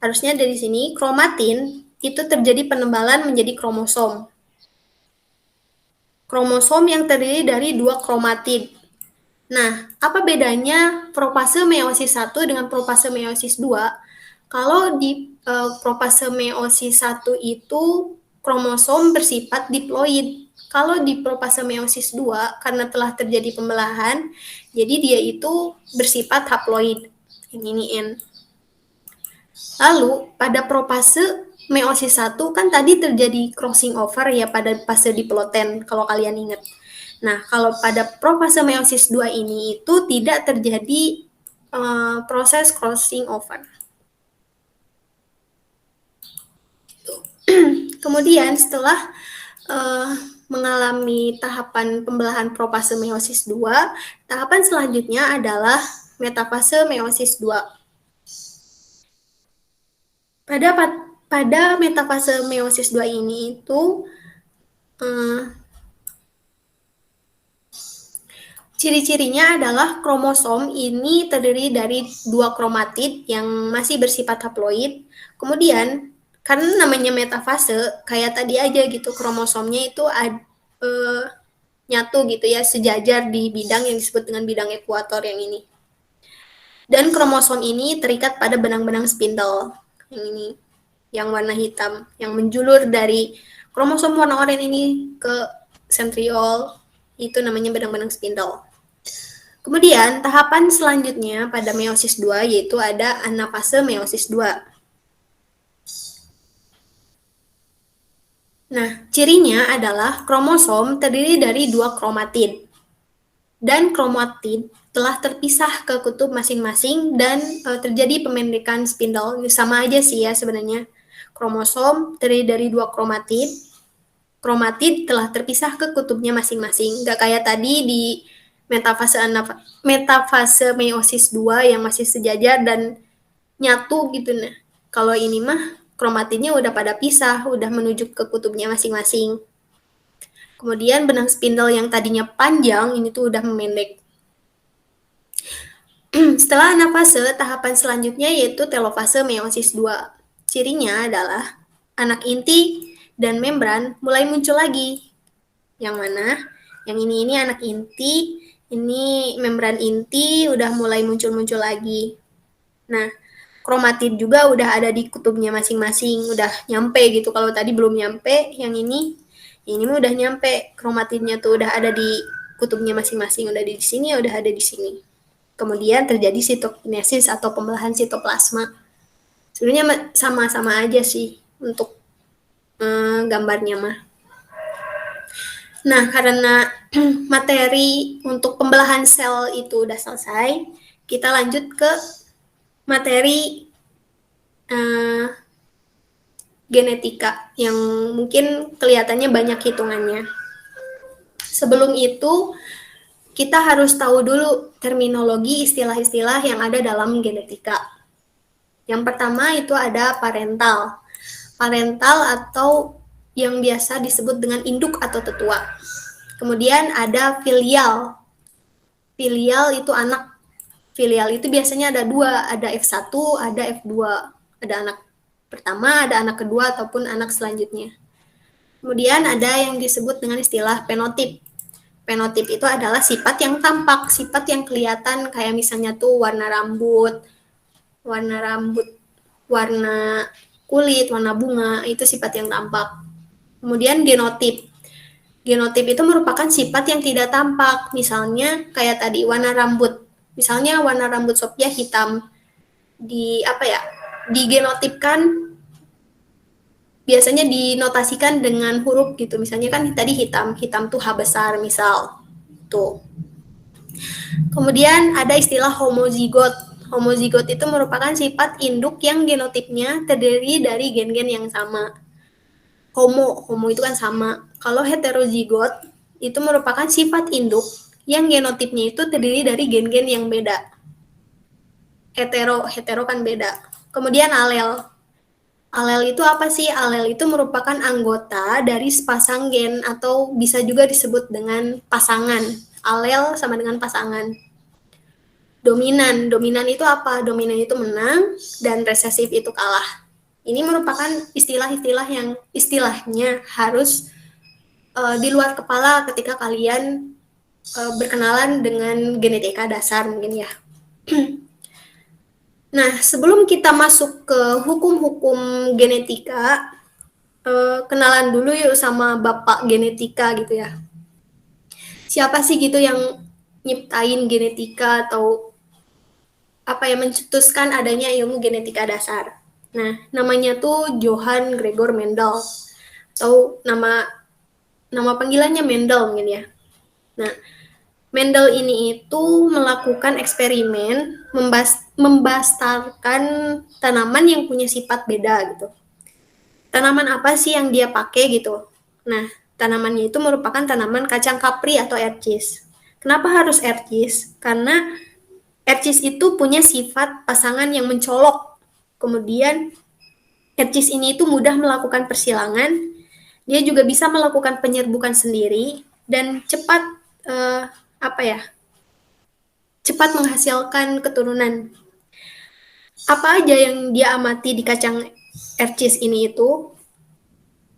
Harusnya dari sini, kromatin itu terjadi penebalan menjadi kromosom. Kromosom yang terdiri dari 2 kromatid. Nah, apa bedanya profase meiosis 1 dengan profase meiosis 2? Kalau di profase meiosis 1 itu kromosom bersifat diploid. Kalau di profase meiosis 2, karena telah terjadi pembelahan, jadi dia itu bersifat haploid. Ini N. Lalu, pada profase meiosis 1 kan tadi terjadi crossing over ya pada fase diploten, kalau kalian ingat. Nah, kalau pada profase meiosis 2 ini itu tidak terjadi proses crossing over. Kemudian setelah mengalami tahapan pembelahan profase meiosis 2, tahapan selanjutnya adalah metafase meiosis 2. Pada metafase meiosis 2 ini itu ciri-cirinya adalah kromosom ini terdiri dari 2 kromatid yang masih bersifat haploid. Kemudian, karena namanya metafase, kayak tadi aja gitu, kromosomnya itu nyatu gitu ya, sejajar di bidang yang disebut dengan bidang ekuator yang ini. Dan kromosom ini terikat pada benang-benang spindle yang ini, yang warna hitam, yang menjulur dari kromosom warna oranye ini ke sentriol, itu namanya benang-benang spindle. Kemudian tahapan selanjutnya pada meiosis 2 yaitu ada anafase meiosis 2. Nah, cirinya adalah kromosom terdiri dari 2 kromatid. Dan kromatid telah terpisah ke kutub masing-masing dan terjadi pemendekan spindle. Sama aja sih ya sebenarnya. Kromosom terdiri dari 2 kromatid. Kromatid telah terpisah ke kutubnya masing-masing. Nggak kayak tadi di metafase meiosis 2 yang masih sejajar dan nyatu gitu. Nah, kalau ini mah kromatidnya udah pada pisah, udah menuju ke kutubnya masing-masing. Kemudian benang spindle yang tadinya panjang ini tuh udah memendek. Setelah anafase, tahapan selanjutnya yaitu telofase meiosis 2. Cirinya adalah anak inti dan membran mulai muncul lagi. Yang mana? Yang ini anak inti, ini membran inti udah mulai muncul-muncul lagi. Nah, kromatid juga udah ada di kutubnya masing-masing, udah nyampe gitu. Kalau tadi belum nyampe, yang ini udah nyampe. Kromatidnya tuh udah ada di kutubnya masing-masing, udah di sini, udah ada di sini. Kemudian terjadi sitokinesis atau pembelahan sitoplasma. Sebenarnya sama-sama aja sih untuk gambarnya mah. Nah, karena materi untuk pembelahan sel itu udah selesai, kita lanjut ke materi genetika yang mungkin kelihatannya banyak hitungannya. Sebelum itu, kita harus tahu dulu terminologi istilah-istilah yang ada dalam genetika. Yang pertama itu ada parental. Parental atau yang biasa disebut dengan induk atau tetua. Kemudian ada filial. Filial itu anak. Filial itu biasanya ada dua, ada F1, ada F2. Ada anak pertama, ada anak kedua, ataupun anak selanjutnya. Kemudian ada yang disebut dengan istilah penotip. Penotip itu adalah sifat yang tampak, sifat yang kelihatan, kayak misalnya tuh warna rambut, warna kulit, warna bunga, itu sifat yang tampak. Kemudian genotip. Genotip itu merupakan sifat yang tidak tampak, misalnya kayak tadi warna rambut. Misalnya warna rambut Sophia hitam, digenotipkan, biasanya dinotasikan dengan huruf gitu. Misalnya kan tadi hitam tuh H besar misal. Tuh. Kemudian ada istilah homozigot. Homozigot itu merupakan sifat induk yang genotipnya terdiri dari gen-gen yang sama. Homo itu kan sama. Kalau heterozigot itu merupakan sifat induk yang genotipnya itu terdiri dari gen-gen yang beda. Hetero kan beda. Kemudian alel. Alel itu apa sih? Alel itu merupakan anggota dari sepasang gen atau bisa juga disebut dengan pasangan. Alel sama dengan pasangan. Dominan itu apa? Dominan itu menang dan resesif itu kalah. Ini merupakan istilah-istilah yang istilahnya harus di luar kepala ketika kalian berkenalan dengan genetika dasar mungkin ya. Nah, sebelum kita masuk ke hukum-hukum genetika, kenalan dulu yuk sama bapak genetika gitu ya. Siapa sih gitu yang nyiptain genetika atau mencetuskan adanya ilmu genetika dasar? Nah, namanya tuh Johann Gregor Mendel atau nama panggilannya Mendel mungkin ya. Nah, Mendel ini itu melakukan eksperimen membastarkan tanaman yang punya sifat beda gitu. Tanaman apa sih yang dia pakai gitu? Nah, tanamannya itu merupakan tanaman kacang kapri atau ercis. Kenapa harus ercis? Karena ercis itu punya sifat pasangan yang mencolok. Kemudian ercis ini itu mudah melakukan persilangan. Dia juga bisa melakukan penyerbukan sendiri dan cepat cepat menghasilkan keturunan. Apa aja yang dia amati di kacang ercis ini itu?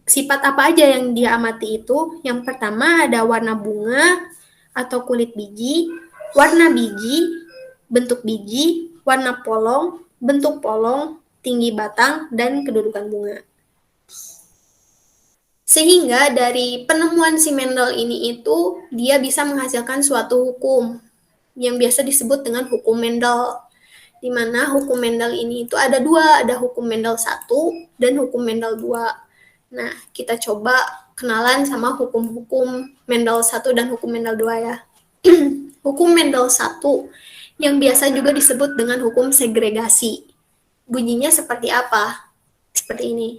Sifat apa aja yang dia amati itu? Yang pertama ada warna bunga atau kulit biji, warna biji, bentuk biji, warna polong, bentuk polong, tinggi batang, dan kedudukan bunga. Sehingga dari penemuan si Mendel ini itu dia bisa menghasilkan suatu hukum. yang biasa disebut dengan hukum Mendel. Di mana hukum Mendel ini itu ada dua, ada hukum Mendel 1 dan hukum Mendel 2. Nah, kita coba kenalan sama hukum-hukum Mendel 1 dan hukum Mendel 2 ya. Hukum Mendel 1 yang biasa juga disebut dengan hukum segregasi. Bunyinya seperti apa? Seperti ini.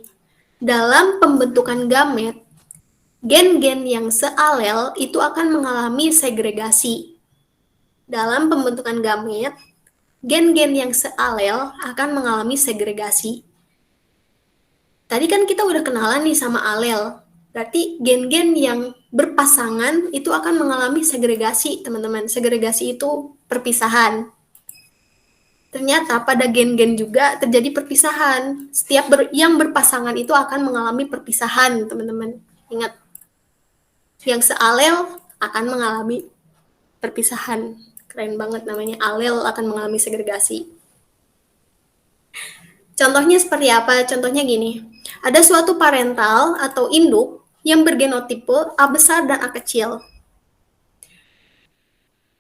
Dalam pembentukan gamet, gen-gen yang sealel itu akan mengalami segregasi. Dalam pembentukan gamet, gen-gen yang sealel akan mengalami segregasi. Tadi kan kita udah kenalan nih sama alel. Berarti gen-gen yang berpasangan itu akan mengalami segregasi, teman-teman. Segregasi itu perpisahan. Ternyata pada gen-gen juga terjadi perpisahan. Setiap yang berpasangan itu akan mengalami perpisahan, teman-teman. Ingat, yang sealel akan mengalami perpisahan. Keren banget namanya, alel akan mengalami segregasi. Contohnya seperti apa? Contohnya gini, ada suatu parental atau induk yang bergenotipe A besar dan A kecil.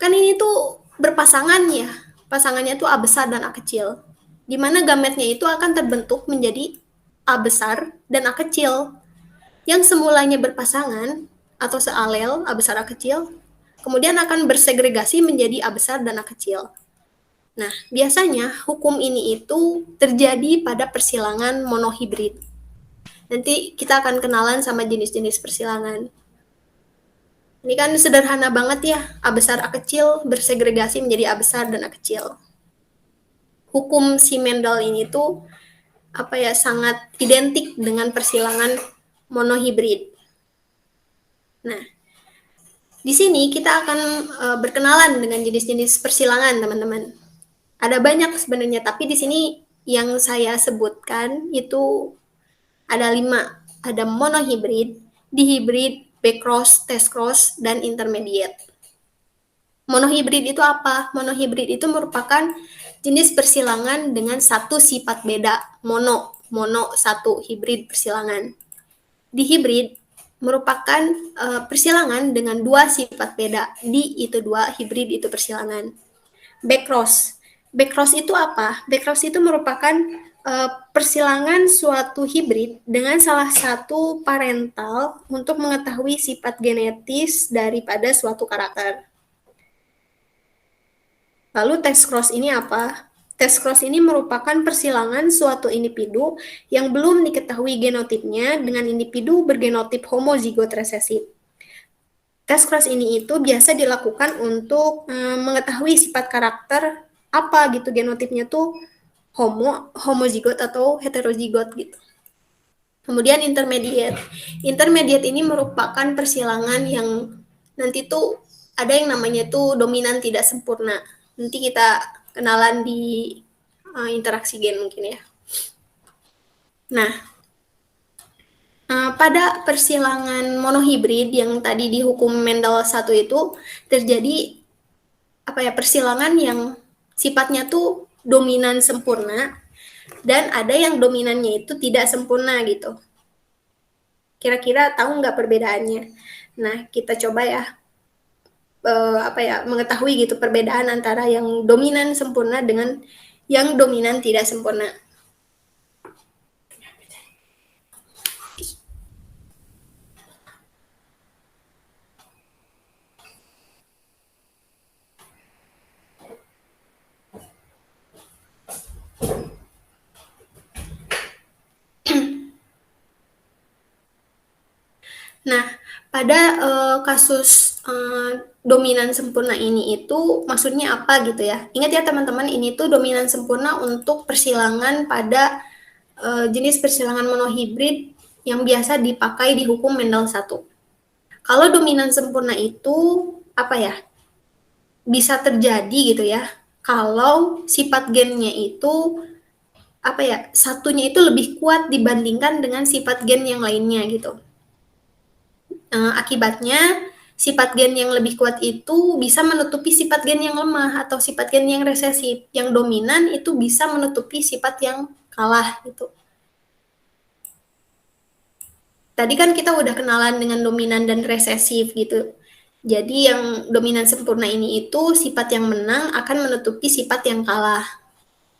Kan ini tuh berpasangan ya, pasangannya tuh A besar dan A kecil. Di mana gametnya itu akan terbentuk menjadi A besar dan A kecil. Yang semulanya berpasangan atau sealel A besar A kecil, kemudian akan bersegregasi menjadi A besar dan A kecil. Nah, biasanya hukum ini itu terjadi pada persilangan monohibrid. Nanti kita akan kenalan sama jenis-jenis persilangan. Ini kan sederhana banget ya, A besar A kecil bersegregasi menjadi A besar dan A kecil. Hukum si Mendel ini tuh sangat identik dengan persilangan monohibrid. Nah, di sini kita akan berkenalan dengan jenis-jenis persilangan, teman-teman. Ada banyak sebenarnya, tapi di sini yang saya sebutkan itu ada 5. Ada monohibrid, dihibrid, backcross, testcross, dan intermediate. Monohibrid itu apa? Monohibrid itu merupakan jenis persilangan dengan satu sifat beda, mono satu, hibrid persilangan. Dihibrid merupakan persilangan dengan dua sifat beda, di itu dua, hibrid itu persilangan. Backcross itu apa? Backcross itu merupakan persilangan suatu hibrid dengan salah satu parental untuk mengetahui sifat genetis daripada suatu karakter. Lalu testcross ini apa? Testcross ini merupakan persilangan suatu individu yang belum diketahui genotipnya dengan individu bergenotip homozigot resesif. Testcross ini itu biasa dilakukan untuk mengetahui sifat karakter apa gitu, genotipnya tuh homozigot atau heterozigot gitu. Kemudian intermediate. Intermediate ini merupakan persilangan yang nanti tuh ada yang namanya tuh dominan tidak sempurna. Nanti kita kenalan di interaksi gen mungkin ya. Nah, pada persilangan monohibrid yang tadi di hukum Mendel 1 itu terjadi persilangan yang sifatnya tuh dominan sempurna dan ada yang dominannya itu tidak sempurna gitu. Kira-kira tahu nggak perbedaannya? Nah, kita coba ya mengetahui gitu perbedaan antara yang dominan sempurna dengan yang dominan tidak sempurna. Nah, pada kasus dominan sempurna ini itu maksudnya apa gitu ya? Ingat ya teman-teman, ini tuh dominan sempurna untuk persilangan pada jenis persilangan monohibrid yang biasa dipakai di hukum Mendel 1. Kalau dominan sempurna itu bisa terjadi gitu ya, kalau sifat gennya itu satunya itu lebih kuat dibandingkan dengan sifat gen yang lainnya gitu. Akibatnya sifat gen yang lebih kuat itu bisa menutupi sifat gen yang lemah atau sifat gen yang resesif. Yang dominan itu bisa menutupi sifat yang kalah gitu. Tadi kan kita udah kenalan dengan dominan dan resesif gitu. Jadi yang dominan sempurna ini itu sifat yang menang akan menutupi sifat yang kalah.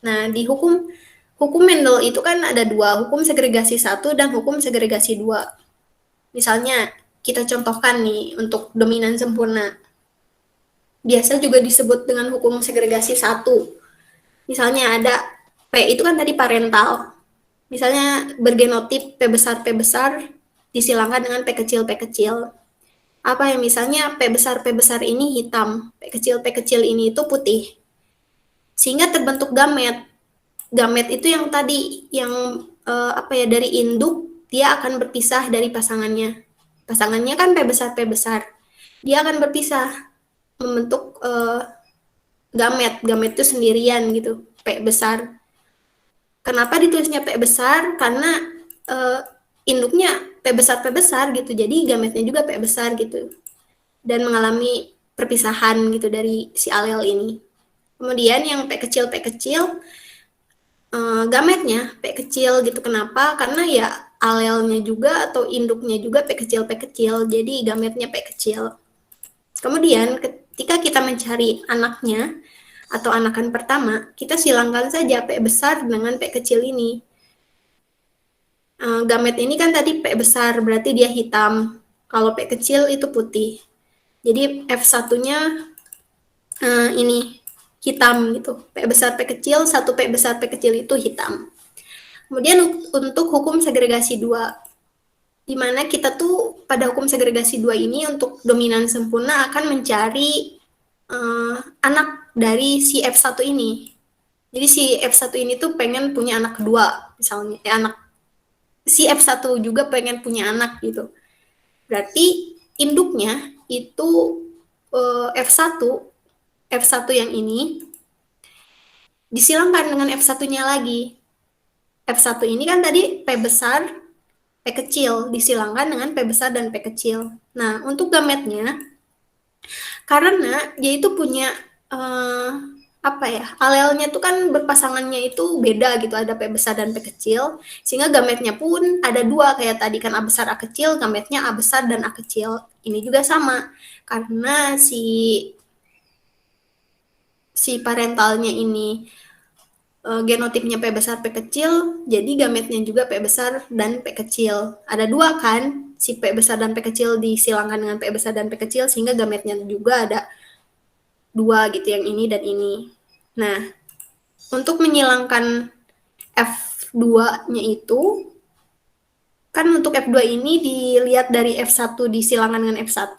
Nah, di hukum Mendel itu kan ada dua, hukum segregasi 1 dan hukum segregasi 2. Misalnya, kita contohkan nih untuk dominan sempurna. Biasa juga disebut dengan hukum segregasi 1. Misalnya ada P itu kan tadi parental. Misalnya bergenotip P besar disilangkan dengan P kecil P kecil. Apa yang misalnya P besar ini hitam, P kecil ini itu putih. Sehingga terbentuk gamet. Gamet itu yang tadi yang dari induk dia akan berpisah dari pasangannya. Pasangannya kan P besar. Dia akan berpisah membentuk gamet. Gamet itu sendirian gitu, P besar. Kenapa ditulisnya P besar? Karena induknya P besar gitu. Jadi gametnya juga P besar gitu. Dan mengalami perpisahan gitu dari si alel ini. Kemudian yang P kecil gametnya P kecil gitu. Kenapa? Karena ya alelnya juga atau induknya juga P kecil. Jadi gametnya P kecil. Kemudian ketika kita mencari anaknya atau anakan pertama, kita silangkan saja P besar dengan P kecil ini. Gamet ini kan tadi P besar, berarti dia hitam. Kalau P kecil itu putih. Jadi F1-nya ini hitam gitu. P besar P kecil, 1 P besar P kecil itu hitam. Kemudian untuk hukum segregasi 2, di mana kita tuh pada hukum segregasi 2 ini untuk dominan sempurna akan mencari anak dari si F1 ini. Jadi si F1 ini tuh pengen punya anak kedua, misalnya si F1 juga pengen punya anak gitu. Berarti induknya itu F1 yang ini disilangkan dengan F1-nya lagi. F1 ini kan tadi P besar, P kecil, disilangkan dengan P besar dan P kecil. Nah, untuk gametnya, karena dia itu punya alelnya tuh kan berpasangannya itu beda gitu, ada P besar dan P kecil, sehingga gametnya pun ada dua kayak tadi kan A besar A kecil, gametnya A besar dan A kecil. Ini juga sama, karena si parentalnya ini genotipnya P besar P kecil, jadi gametnya juga P besar dan P kecil. Ada dua kan, si P besar dan P kecil disilangkan dengan P besar dan P kecil, sehingga gametnya juga ada dua gitu, yang ini dan ini. Nah, untuk menyilangkan F2-nya itu, kan untuk F2 ini dilihat dari F1 disilangkan dengan F1.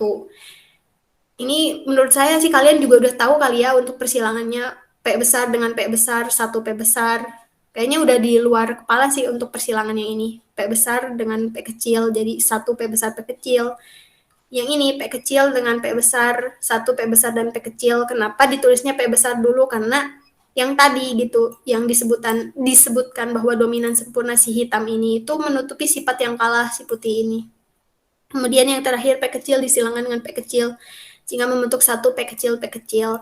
Ini menurut saya sih kalian juga udah tahu kali ya untuk persilangannya P besar dengan P besar, 1 P besar. Kayaknya udah di luar kepala sih untuk persilangannya ini. P besar dengan P kecil, jadi 1 P besar P kecil. Yang ini P kecil dengan P besar, 1 P besar dan P kecil. Kenapa ditulisnya P besar dulu? Karena yang tadi gitu, yang disebutkan bahwa dominan sempurna si hitam ini itu menutupi sifat yang kalah si putih ini. Kemudian yang terakhir P kecil disilangkan dengan P kecil, sehingga membentuk 1 P kecil P kecil.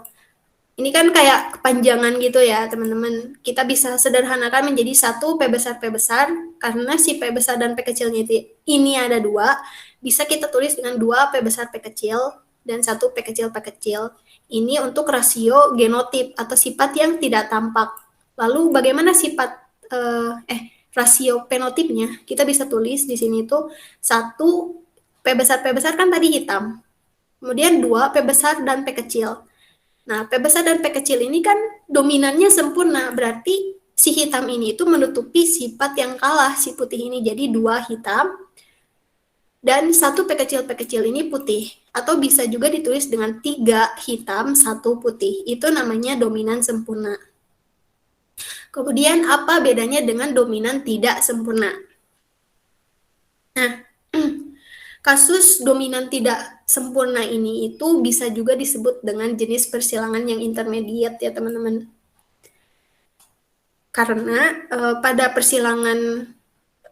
Ini kan kayak kepanjangan gitu ya teman-teman. Kita bisa sederhanakan menjadi 1 P besar, karena si P besar dan P kecilnya ini ada dua, bisa kita tulis dengan 2 P besar P kecil dan 1 P kecil P kecil. Ini untuk rasio genotip atau sifat yang tidak tampak. Lalu bagaimana sifat rasio penotipnya? Kita bisa tulis di sini tuh 1 P besar kan tadi hitam. Kemudian 2 P besar dan P kecil. Nah, P besar dan P kecil ini kan dominannya sempurna, berarti si hitam ini itu menutupi sifat yang kalah si putih ini. Jadi 2 hitam dan 1 P kecil ini putih. Atau bisa juga ditulis dengan 3 hitam, 1 putih. Itu namanya dominan sempurna. Kemudian apa bedanya dengan dominan tidak sempurna? Nah, kasus dominan tidak sempurna ini itu bisa juga disebut dengan jenis persilangan yang intermediate ya teman-teman. Karena pada persilangan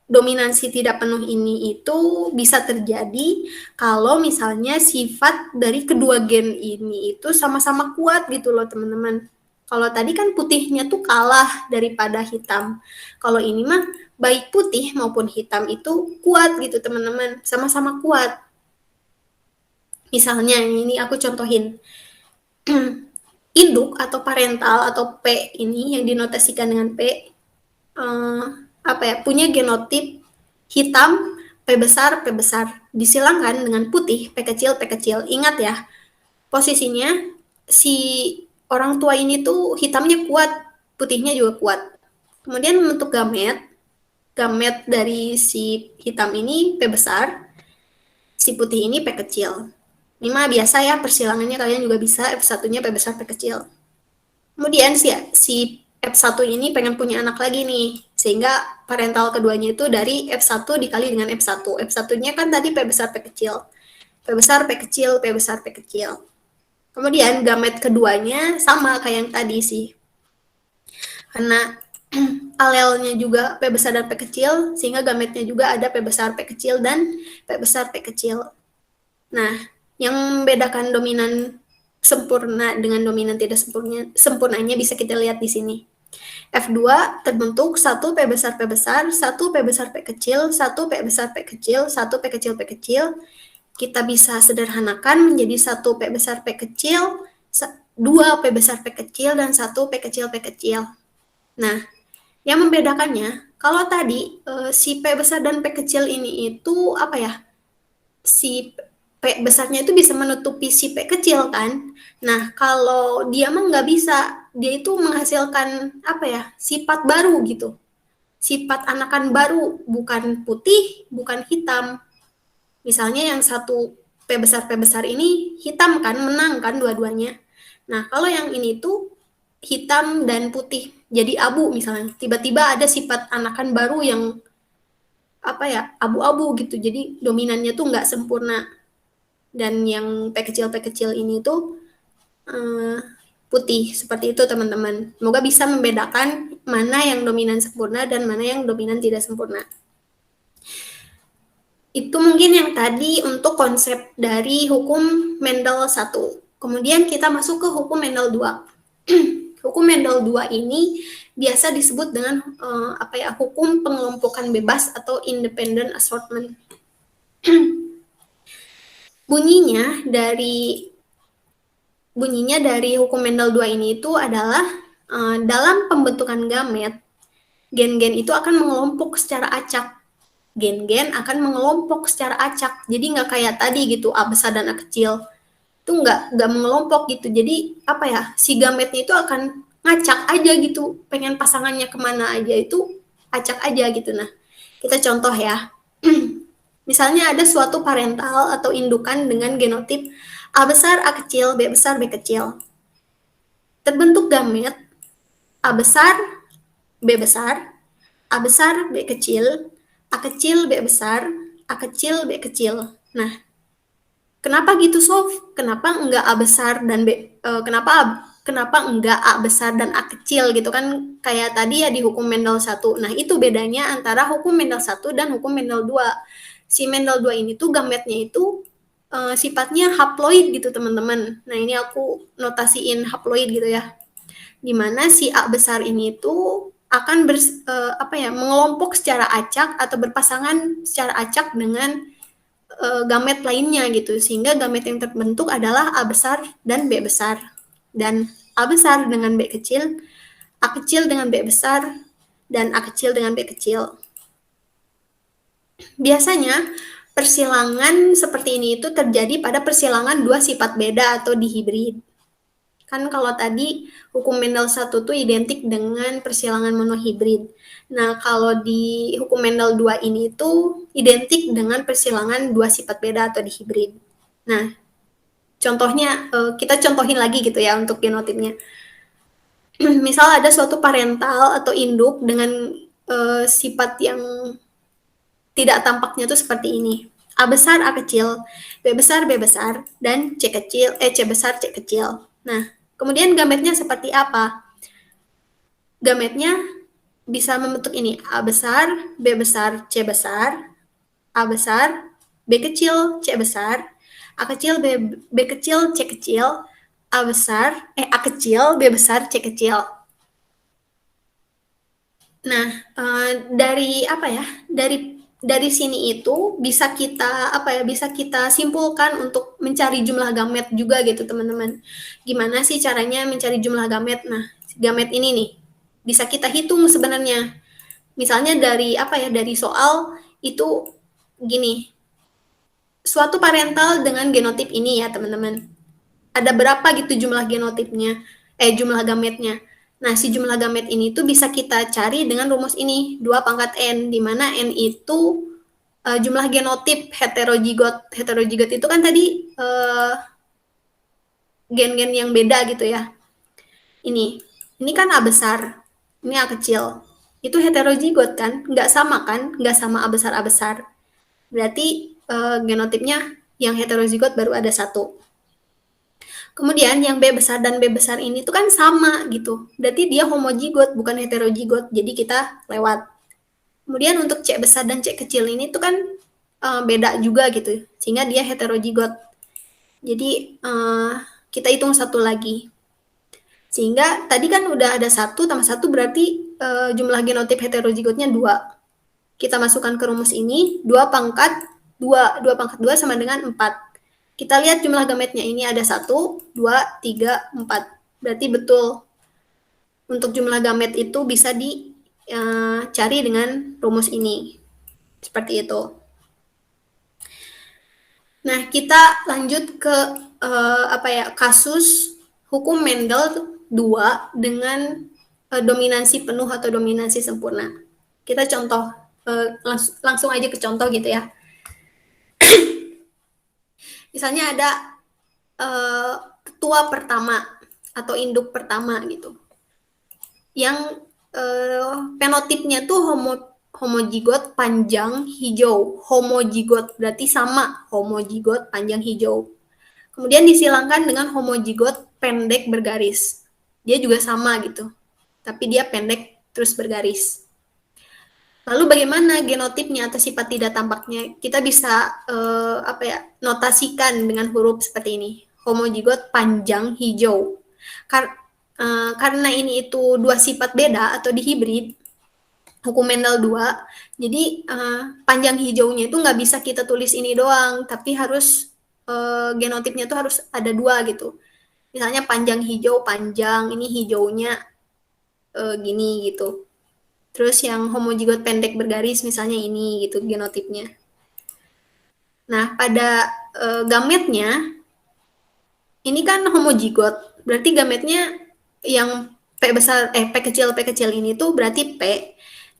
dominansi tidak penuh ini itu bisa terjadi kalau misalnya sifat dari kedua gen ini itu sama-sama kuat gitu loh teman-teman. Kalau tadi kan putihnya tuh kalah daripada hitam. Kalau ini mah baik putih maupun hitam itu kuat gitu teman-teman, sama-sama kuat. Misalnya, ini aku contohin. Induk atau parental atau P ini yang dinotasikan dengan P, punya genotip hitam P besar P besar disilangkan dengan putih P kecil P kecil. Ingat ya, posisinya si orang tua ini tuh hitamnya kuat, putihnya juga kuat. Kemudian membentuk gamet dari si hitam ini P besar, si putih ini P kecil. Ini mah biasa ya, persilangannya kalian juga bisa, F1-nya P besar P kecil. Kemudian si F1 ini pengen punya anak lagi nih, sehingga parental keduanya itu dari F1 dikali dengan F1. F1-nya kan tadi P besar P kecil. P besar P kecil, P besar P kecil. Kemudian gamet keduanya sama kayak yang tadi sih. Karena alelnya juga P besar dan P kecil, sehingga gametnya juga ada P besar P kecil dan P besar P kecil. Nah, yang membedakan dominan sempurna dengan dominan tidak sempurnanya bisa kita lihat di sini. F2 terbentuk 1 P besar P besar, 1 P besar P kecil, 1 P besar P kecil, 1 P kecil P kecil. Kita bisa sederhanakan menjadi 1 P besar P kecil, 2 P besar P kecil, dan 1 P kecil P kecil. Nah, yang membedakannya, kalau tadi si P besar dan P kecil ini itu si P besarnya itu bisa menutupi si P kecil kan. Nah, kalau dia mah nggak bisa, dia itu menghasilkan sifat baru gitu. Sifat anakan baru, bukan putih, bukan hitam. Misalnya yang satu P besar ini hitam kan, menang kan dua-duanya. Nah, kalau yang ini tuh hitam dan putih jadi abu misalnya. Tiba-tiba ada sifat anakan baru yang abu-abu gitu. Jadi dominannya tuh nggak sempurna. Dan yang P kecil ini tuh putih. Seperti itu teman-teman. Semoga bisa membedakan mana yang dominan sempurna dan mana yang dominan tidak sempurna. Itu mungkin yang tadi untuk konsep dari hukum Mendel 1. Kemudian kita masuk ke hukum Mendel 2. Hukum Mendel 2 ini biasa disebut dengan hukum pengelompokan bebas atau independent assortment. Bunyinya dari hukum Mendel 2 ini itu adalah dalam pembentukan gamet, gen-gen itu akan mengelompok secara acak. Gen-gen akan mengelompok secara acak. Jadi nggak kayak tadi gitu, A besar dan A kecil. Itu nggak mengelompok gitu. Jadi si gametnya itu akan ngacak aja gitu. Pengen pasangannya kemana aja itu acak aja gitu. Nah, kita contoh ya. Misalnya ada suatu parental atau indukan dengan genotip A besar, A kecil, B besar, B kecil. Terbentuk gamet A besar, B besar, A besar, B kecil, A kecil, B besar, A kecil, B kecil. Nah, kenapa gitu, Sof? Kenapa enggak A besar dan kenapa enggak A besar dan A kecil gitu kan kayak tadi ya di hukum Mendel 1. Nah, itu bedanya antara hukum Mendel 1 dan hukum Mendel 2. Si Mendel 2 ini tuh gametnya itu sifatnya haploid gitu, teman-teman. Nah, ini aku notasiin haploid gitu ya. Dimana si A besar ini tuh akan mengelompok secara acak atau berpasangan secara acak dengan gamet lainnya gitu, sehingga gamet yang terbentuk adalah A besar dan B besar, dan A besar dengan B kecil, A kecil dengan B besar, dan A kecil dengan B kecil. Biasanya persilangan seperti ini itu terjadi pada persilangan dua sifat beda atau dihibrid. Kan kalau tadi hukum Mendel 1 itu identik dengan persilangan monohibrid. Nah, kalau di hukum Mendel 2 ini itu identik dengan persilangan dua sifat beda atau dihibrid. Nah, contohnya kita contohin lagi gitu ya untuk genotipnya. Misal ada suatu parental atau induk dengan sifat yang tidak tampaknya tuh seperti ini. A besar, A kecil, B besar, B besar, dan C besar, C kecil. Nah, kemudian gametnya seperti apa? Gametnya bisa membentuk ini, A besar, B besar, C besar, A besar, B kecil, C besar, A kecil, B kecil, C kecil, A kecil, B besar, C kecil. Nah, dari dari sini itu bisa kita bisa kita simpulkan untuk mencari jumlah gamet juga gitu teman-teman. Gimana sih caranya mencari jumlah gamet? Nah, gamet ini nih bisa kita hitung sebenarnya. Misalnya dari soal itu gini, suatu parental dengan genotip ini ya teman-teman. Ada berapa gitu jumlah genotipnya, jumlah gametnya. Nah, si jumlah gamet ini tuh bisa kita cari dengan rumus ini, 2 pangkat N, di mana N itu jumlah genotip heterozigot. Heterozigot itu kan tadi gen-gen yang beda gitu ya. Ini kan A besar, ini A kecil. Itu heterozigot kan, nggak sama kan, nggak sama A besar A besar. Berarti genotipnya yang heterozigot baru ada satu. Kemudian yang B besar dan B besar ini tuh kan sama gitu. Berarti dia homozigot bukan heterozigot. Jadi kita lewat. Kemudian untuk C besar dan C kecil ini tuh kan beda juga gitu. Sehingga dia heterozigot. Jadi kita hitung satu lagi. Sehingga tadi kan udah ada 1 tambah 1 berarti jumlah genotip heterozigotnya 2. Kita masukkan ke rumus ini, 2 pangkat 2. 2 pangkat 2 sama dengan 4. Kita lihat jumlah gametnya ini ada 1, 2, 3, 4. Berarti betul. Untuk jumlah gamet itu bisa dicari dengan rumus ini. Seperti itu. Nah, kita lanjut ke kasus hukum Mendel 2 dengan dominansi penuh atau dominansi sempurna. Kita contoh, langsung aja ke contoh gitu ya. Misalnya ada tua pertama atau induk pertama gitu. Yang penotipnya tuh homozigot panjang hijau. Homozigot berarti sama, homozigot panjang hijau. Kemudian disilangkan dengan homozigot pendek bergaris. Dia juga sama gitu. Tapi dia pendek terus bergaris. Lalu bagaimana genotipnya atau sifat tidak tampaknya? Kita bisa notasikan dengan huruf seperti ini. Homozigot panjang hijau. Karena ini itu dua sifat beda atau dihibrid, hukum Mendel 2, jadi panjang hijaunya itu nggak bisa kita tulis ini doang, tapi harus genotipnya tuh harus ada 2 gitu. Misalnya panjang hijau, panjang, ini hijaunya gini gitu. Terus yang homozigot pendek bergaris misalnya ini gitu genotipnya. Nah, pada gametnya ini kan homozigot. Berarti gametnya yang P kecil ini tuh berarti P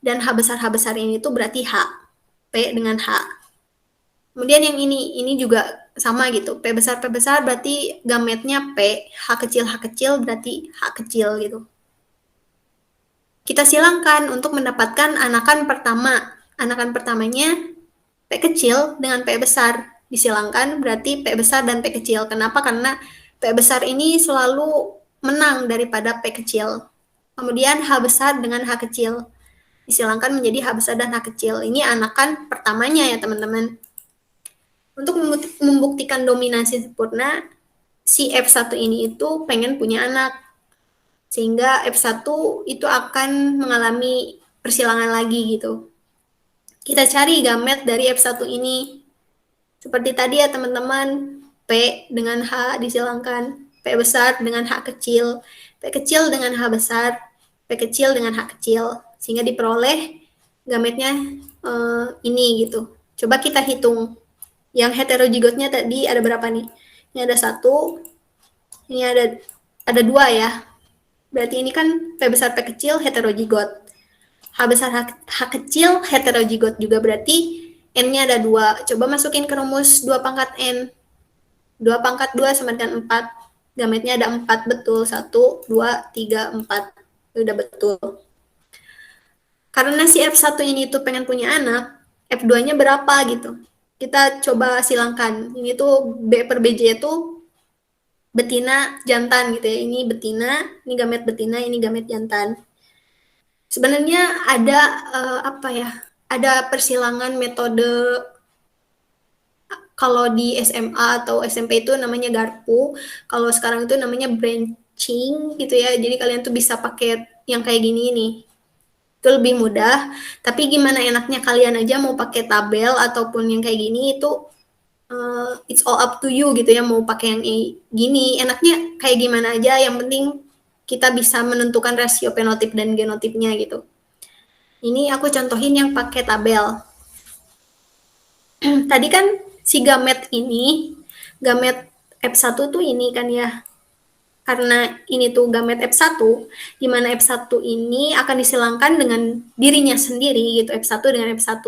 dan H besar ini tuh berarti H. P dengan H. Kemudian yang ini juga sama gitu. P besar berarti gametnya P, H kecil berarti H kecil gitu. Kita silangkan untuk mendapatkan anakan pertama. Anakan pertamanya P kecil dengan P besar. Disilangkan berarti P besar dan P kecil. Kenapa? Karena P besar ini selalu menang daripada P kecil. Kemudian H besar dengan H kecil. Disilangkan menjadi H besar dan H kecil. Ini anakan pertamanya ya teman-teman. Untuk membuktikan dominasi sempurna, si F1 ini itu pengen punya anak. Sehingga F1 itu akan mengalami persilangan lagi gitu. Kita cari gamet dari F1 ini. Seperti tadi ya teman-teman, P dengan H disilangkan, P besar dengan H kecil, P kecil dengan H besar, P kecil dengan H kecil. Sehingga diperoleh gametnya ini gitu. Coba kita hitung. Yang heterozigotnya tadi ada berapa nih? Ini ada 1, ini ada 2 ya. Berarti ini kan P besar P kecil heterozigot. H besar H kecil heterozigot juga, berarti N-nya ada 2. Coba masukin ke rumus 2 pangkat N. 2 pangkat 2 sama dengan 4. Gametnya ada 4, betul. 1, 2, 3, 4. Udah betul. Karena si F1 ini tuh pengen punya anak, F2-nya berapa gitu. Kita coba silangkan. Ini tuh B per BJ itu betina jantan gitu ya. Ini betina, ini gamet betina, ini gamet jantan. Sebenarnya ada ada persilangan metode kalau di SMA atau SMP itu namanya garpu. Kalau sekarang itu namanya branching gitu ya. Jadi kalian tuh bisa pakai yang kayak gini nih. itu lebih mudah. Tapi gimana enaknya kalian aja mau pakai tabel ataupun yang kayak gini itu it's all up to you gitu ya, mau pakai yang gini enaknya kayak gimana aja, yang penting kita bisa menentukan rasio fenotip dan genotipnya gitu. Ini aku contohin yang pakai tabel. Tadi kan si gamet ini, gamet F1 tuh ini kan ya, karena ini tuh gamet F1, di mana F1 ini akan disilangkan dengan dirinya sendiri gitu, F1 dengan F1,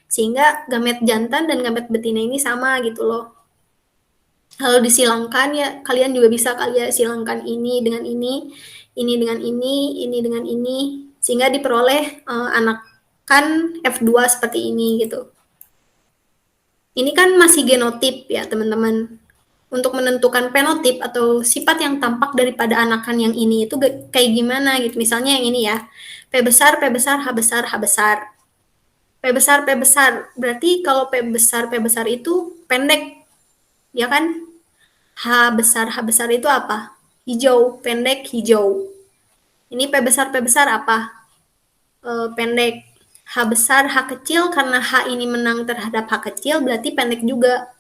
sehingga gamet jantan dan gamet betina ini sama gitu loh. Kalau disilangkan ya kalian juga bisa kalian silangkan ini dengan ini dengan ini dengan ini, sehingga diperoleh anakan F2 seperti ini gitu. Ini kan masih genotip ya teman-teman. Untuk menentukan fenotip atau sifat yang tampak daripada anakan yang ini itu kayak gimana gitu. Misalnya yang ini ya, P besar, P besar, H besar, H besar. P besar, P besar. Berarti kalau P besar itu pendek, ya kan? H besar itu apa? Hijau, pendek, hijau. Ini P besar apa? Pendek. H besar, H kecil, karena H ini menang terhadap H kecil, berarti pendek juga.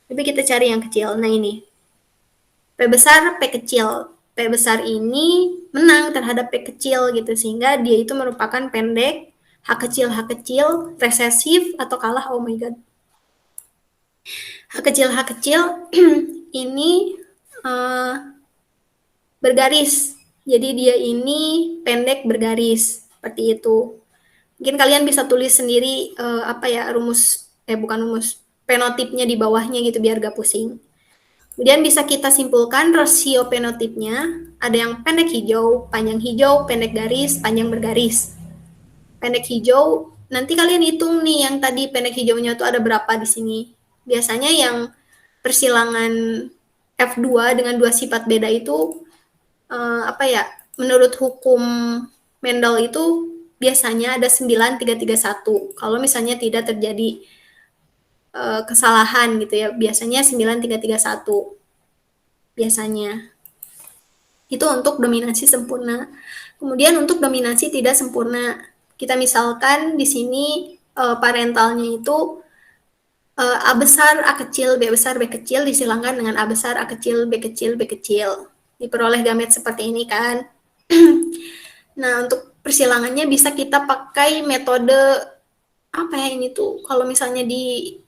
Tapi kita cari yang kecil. Nah ini. P besar, P kecil. P besar ini menang terhadap P kecil gitu, sehingga dia itu merupakan pendek, H kecil, resesif atau kalah, oh my god. H kecil ini bergaris. Jadi dia ini pendek bergaris, seperti itu. Mungkin kalian bisa tulis sendiri fenotipnya di bawahnya gitu biar gak pusing. Kemudian bisa kita simpulkan rasio fenotipnya, ada yang pendek hijau, pendek garis, panjang bergaris. Pendek hijau, nanti kalian hitung nih yang tadi pendek hijaunya tuh ada berapa di sini. Biasanya yang persilangan F2 dengan dua sifat beda itu menurut hukum Mendel itu biasanya ada 9331. Kalau misalnya tidak terjadi kesalahan gitu ya, biasanya 9331. Biasanya. Itu untuk dominasi sempurna. Kemudian untuk dominasi tidak sempurna, kita misalkan di sini parentalnya itu A besar, A kecil, B besar, B kecil disilangkan dengan A besar, A kecil, B kecil, B kecil. Diperoleh gamet seperti ini kan. Nah, untuk persilangannya bisa kita pakai metode apa ya ini tuh, kalau misalnya di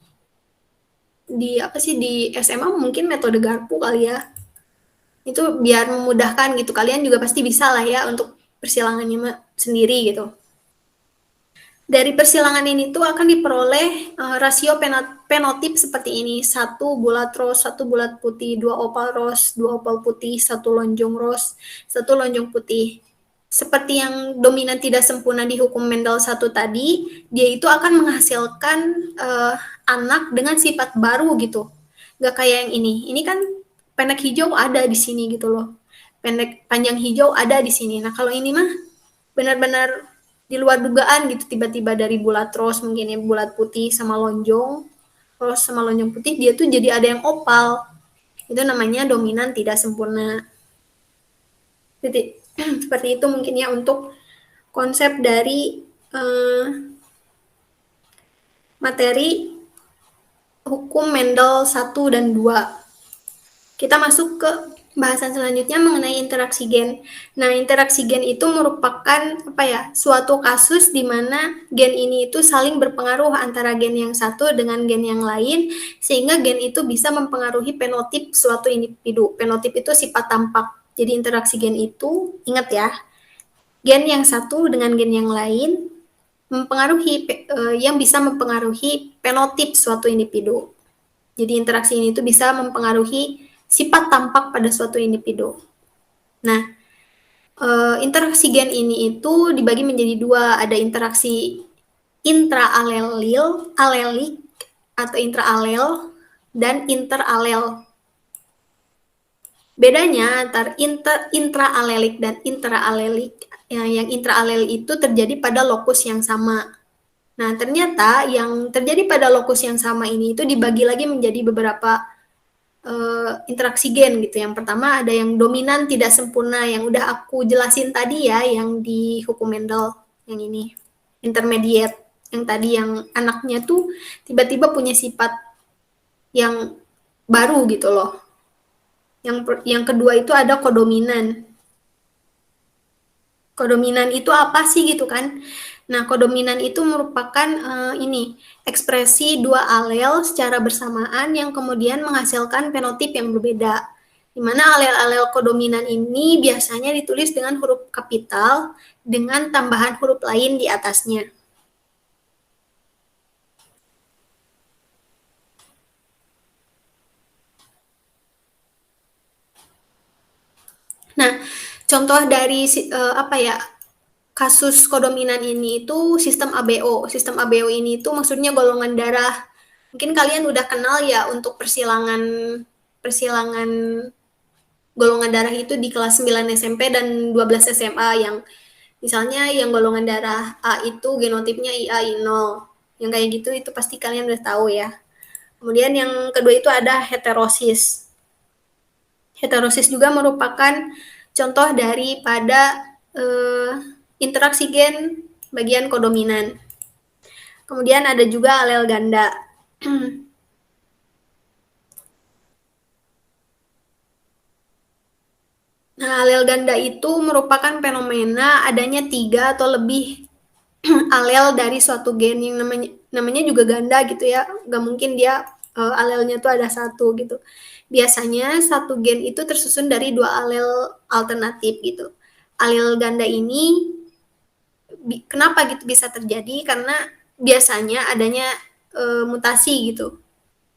SMA mungkin metode Garpu kali ya. Itu biar memudahkan gitu. Kalian juga pasti bisa lah ya untuk persilangannya sendiri gitu. Dari persilangan ini tuh akan diperoleh rasio fenotip seperti ini. 1 bulat ros, 1 bulat putih, 2 opal ros, 2 opal putih, 1 lonjong ros, 1 lonjong putih. Seperti yang dominan tidak sempurna di hukum Mendel 1 tadi, dia itu akan menghasilkan anak dengan sifat baru gitu. Gak kayak yang ini. Ini kan pendek hijau ada di sini gitu loh. Panjang hijau ada di sini. Nah, kalau ini mah benar-benar di luar dugaan gitu, tiba-tiba dari bulat ros mungkin ya, bulat putih sama lonjong, ros sama lonjong putih, dia tuh jadi ada yang opal. Itu namanya dominan tidak sempurna. Jadi, seperti itu mungkin ya untuk konsep dari materi hukum Mendel 1 dan 2. Kita masuk ke bahasan selanjutnya mengenai interaksi gen. Nah, interaksi gen itu merupakan suatu kasus di mana gen ini itu saling berpengaruh antara gen yang satu dengan gen yang lain, sehingga gen itu bisa mempengaruhi fenotip suatu individu. Fenotip itu sifat tampak. Jadi interaksi gen itu, ingat ya, gen yang satu dengan gen yang lain yang bisa mempengaruhi fenotip suatu individu. Jadi interaksi ini itu bisa mempengaruhi sifat tampak pada suatu individu. Nah, interaksi gen ini itu dibagi menjadi 2. Ada interaksi alelik atau intraalel, dan interalel. Bedanya antara intraalelik dan intraalelik, yang intraalel itu terjadi pada lokus yang sama. Nah, ternyata yang terjadi pada lokus yang sama ini itu dibagi lagi menjadi beberapa interaksi gen gitu. Yang pertama ada yang dominan tidak sempurna, yang udah aku jelasin tadi ya, yang di hukum Mendel. yang ini intermediate, yang tadi yang anaknya tuh tiba-tiba punya sifat yang baru gitu loh. Yang kedua itu ada kodominan. Kodominan itu apa sih gitu kan? Nah, kodominan itu merupakan ini ekspresi dua alel secara bersamaan yang kemudian menghasilkan fenotip yang berbeda. Di mana alel-alel kodominan ini biasanya ditulis dengan huruf kapital dengan tambahan huruf lain di atasnya. Nah, contoh dari apa ya, kasus kodominan ini itu sistem ABO. Sistem ABO ini itu maksudnya golongan darah. Mungkin kalian udah kenal ya untuk persilangan persilangan golongan darah itu di kelas 9 SMP dan 12 SMA yang misalnya yang golongan darah A itu genotipnya IA I0. Yang kayak gitu itu pasti kalian udah tahu ya. Kemudian yang kedua itu ada heterosis. Heterosis juga merupakan contoh daripada interaksi gen bagian kodominan. Kemudian ada juga alel ganda. Nah, alel ganda itu merupakan fenomena adanya 3 atau lebih alel dari suatu gen yang namanya juga ganda gitu ya. Gak mungkin dia alelnya tuh ada satu gitu. Biasanya satu gen itu tersusun dari 2 alel alternatif gitu. Alel ganda ini kenapa gitu bisa terjadi? Karena biasanya adanya mutasi gitu.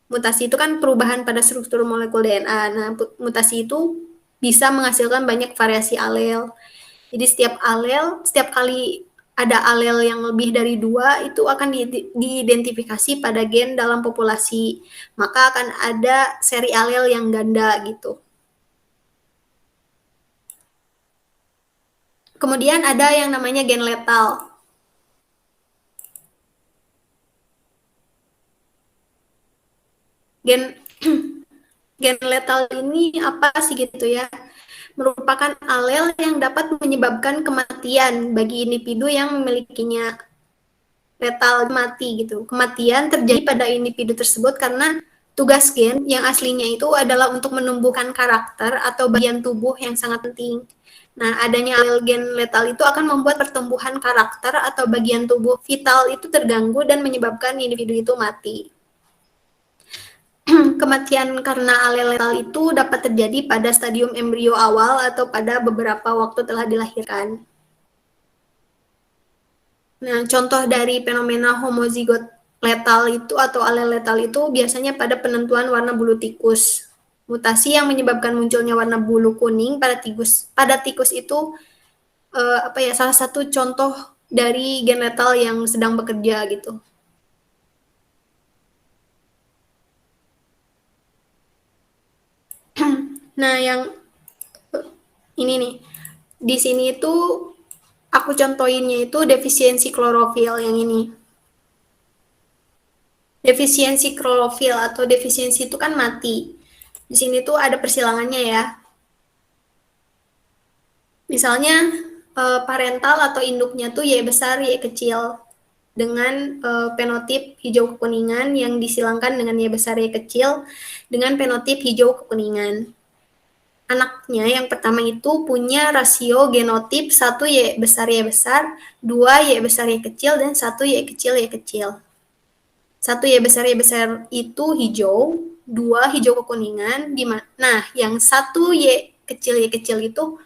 Mutasi itu kan perubahan pada struktur molekul DNA. Nah, mutasi itu bisa menghasilkan banyak variasi alel. Jadi setiap kali ada alel yang lebih dari 2, itu akan diidentifikasi pada gen dalam populasi. Maka akan ada seri alel yang ganda gitu. Kemudian ada yang namanya gen letal. Gen gen letal ini apa sih gitu ya? Merupakan alel yang dapat menyebabkan kematian bagi individu yang memilikinya. Letal mati gitu. Kematian terjadi pada individu tersebut karena tugas gen yang aslinya itu adalah untuk menumbuhkan karakter atau bagian tubuh yang sangat penting. Nah, adanya alel gen letal itu akan membuat pertumbuhan karakter atau bagian tubuh vital itu terganggu dan menyebabkan individu itu mati. Kematian karena alel letal itu dapat terjadi pada stadium embrio awal atau pada beberapa waktu telah dilahirkan. Nah, contoh dari fenomena homozigot letal itu atau alel letal itu biasanya pada penentuan warna bulu tikus. Mutasi yang menyebabkan munculnya warna bulu kuning pada tikus. Pada tikus itu apa ya, salah satu contoh dari gen letal yang sedang bekerja gitu. Nah, yang ini nih. Di sini itu aku contohinnya itu defisiensi klorofil yang ini. Defisiensi klorofil atau defisiensi itu kan mati. Di sini tuh ada persilangannya ya. Misalnya parental atau induknya tuh Y besar, Y kecil dengan fenotip hijau kekuningan yang disilangkan dengan Y besar, Y kecil dengan fenotip hijau kekuningan. Anaknya yang pertama itu punya rasio genotip 1 Y besar, Y besar, 2 Y besar, Y kecil, dan 1 Y kecil, Y kecil. 1 Y besar itu hijau, 2 hijau kekuningan. Nah, yang 1 Y kecil itu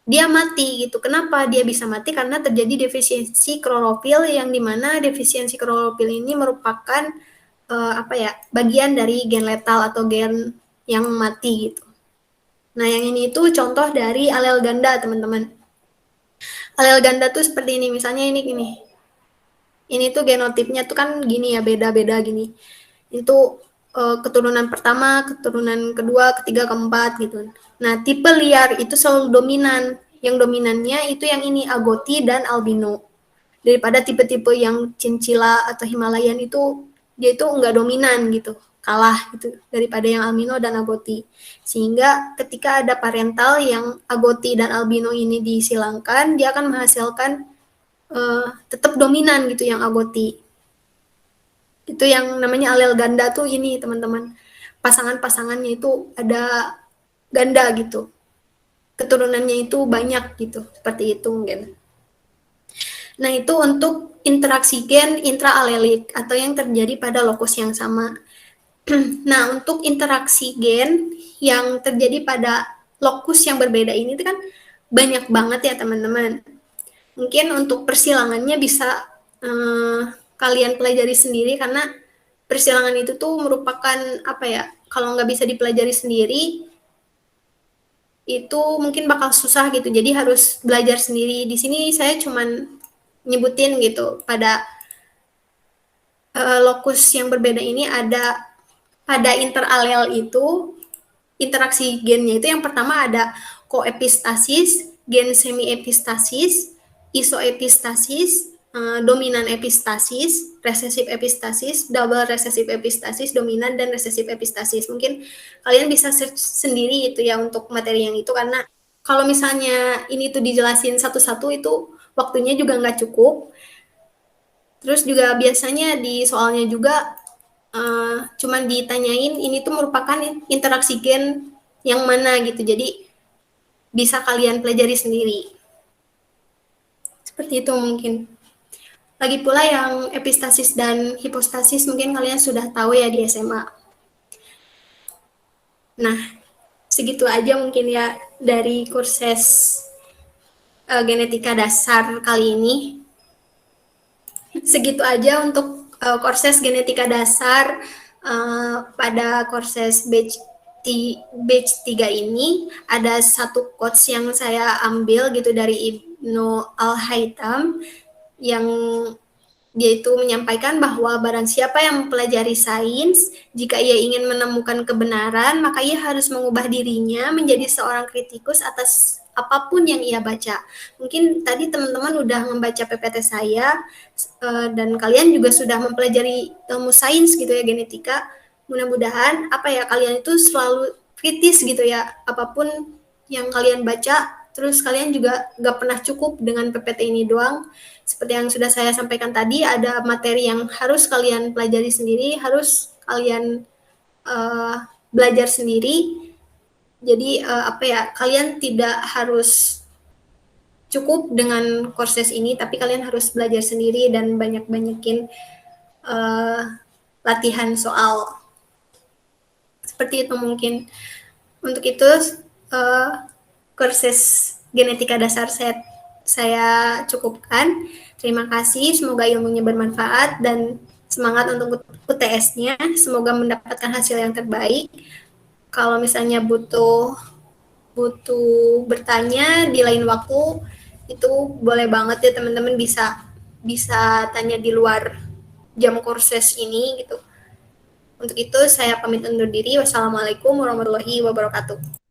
dia mati gitu. Kenapa dia bisa mati? Karena terjadi defisiensi klorofil yang dimana defisiensi klorofil ini merupakan apa ya, bagian dari gen letal atau gen yang mati gitu. Nah, yang ini itu contoh dari alel ganda, teman-teman. Alel ganda tuh seperti ini, misalnya ini gini. Ini tuh genotipnya tuh kan gini ya, beda-beda gini. Itu keturunan pertama, keturunan kedua, ketiga, keempat gitu. Nah, tipe liar itu selalu dominan. Yang dominannya itu yang ini, agouti dan albino. Daripada tipe-tipe yang cincila atau Himalayan itu, dia itu enggak dominan gitu, kalah gitu daripada yang albino dan agouti. Sehingga ketika ada parental yang agouti dan albino ini disilangkan, dia akan menghasilkan tetap dominan gitu yang agouti. Itu yang namanya alel ganda tuh ini teman-teman. Pasangan-pasangannya itu ada ganda gitu. Keturunannya itu banyak gitu. Seperti itu mungkin. Nah, itu untuk interaksi gen intraalelik atau yang terjadi pada lokus yang sama. Nah, untuk interaksi gen yang terjadi pada lokus yang berbeda ini itu kan banyak banget ya teman-teman. Mungkin untuk persilangannya bisa kalian pelajari sendiri karena persilangan itu tuh merupakan apa ya, kalau nggak bisa dipelajari sendiri itu mungkin bakal susah gitu, jadi harus belajar sendiri. Di sini saya cuman nyebutin gitu pada lokus yang berbeda ini ada pada interalel itu interaksi gennya itu yang pertama ada koepistasis, gen semiepistasis, isoepistasis, dominan epistasis, resesif epistasis, double resesif epistasis, dominan dan resesif epistasis. Mungkin kalian bisa search sendiri itu ya untuk materi yang itu karena kalau misalnya ini tuh dijelasin satu-satu itu waktunya juga nggak cukup. Terus juga biasanya di soalnya juga cuman ditanyain ini tuh merupakan interaksi gen yang mana gitu. Jadi bisa kalian pelajari sendiri. Seperti itu mungkin. Lagi pula yang epistasis dan hipostasis mungkin kalian sudah tahu ya di SMA. Nah, segitu aja mungkin ya dari kursus genetika dasar kali ini. Segitu aja untuk kursus genetika dasar pada kursus batch 3 ini. Ada satu quotes yang saya ambil gitu dari Ibnu Al-Haytham yang dia itu menyampaikan bahwa barang siapa yang mempelajari sains, jika ia ingin menemukan kebenaran, maka ia harus mengubah dirinya menjadi seorang kritikus atas apapun yang ia baca. Mungkin tadi teman-teman udah membaca PPT saya, dan kalian juga sudah mempelajari ilmu sains gitu ya, genetika. Mudah-mudahan apa ya, kalian itu selalu kritis gitu ya, apapun yang kalian baca, terus kalian juga gak pernah cukup dengan PPT ini doang. Seperti yang sudah saya sampaikan tadi, ada materi yang harus kalian pelajari sendiri, harus kalian belajar sendiri. Jadi apa ya, kalian tidak harus cukup dengan kursus ini, tapi kalian harus belajar sendiri dan banyak-banyakin latihan soal. Seperti itu mungkin. Untuk itu kursus genetika dasar saya cukupkan. Terima kasih, semoga ilmunya bermanfaat dan semangat untuk UTS-nya. Semoga mendapatkan hasil yang terbaik. Kalau misalnya butuh bertanya di lain waktu, itu boleh banget ya teman-teman, bisa tanya di luar jam kursus ini gitu. Untuk itu saya pamit undur diri. Wassalamualaikum warahmatullahi wabarakatuh.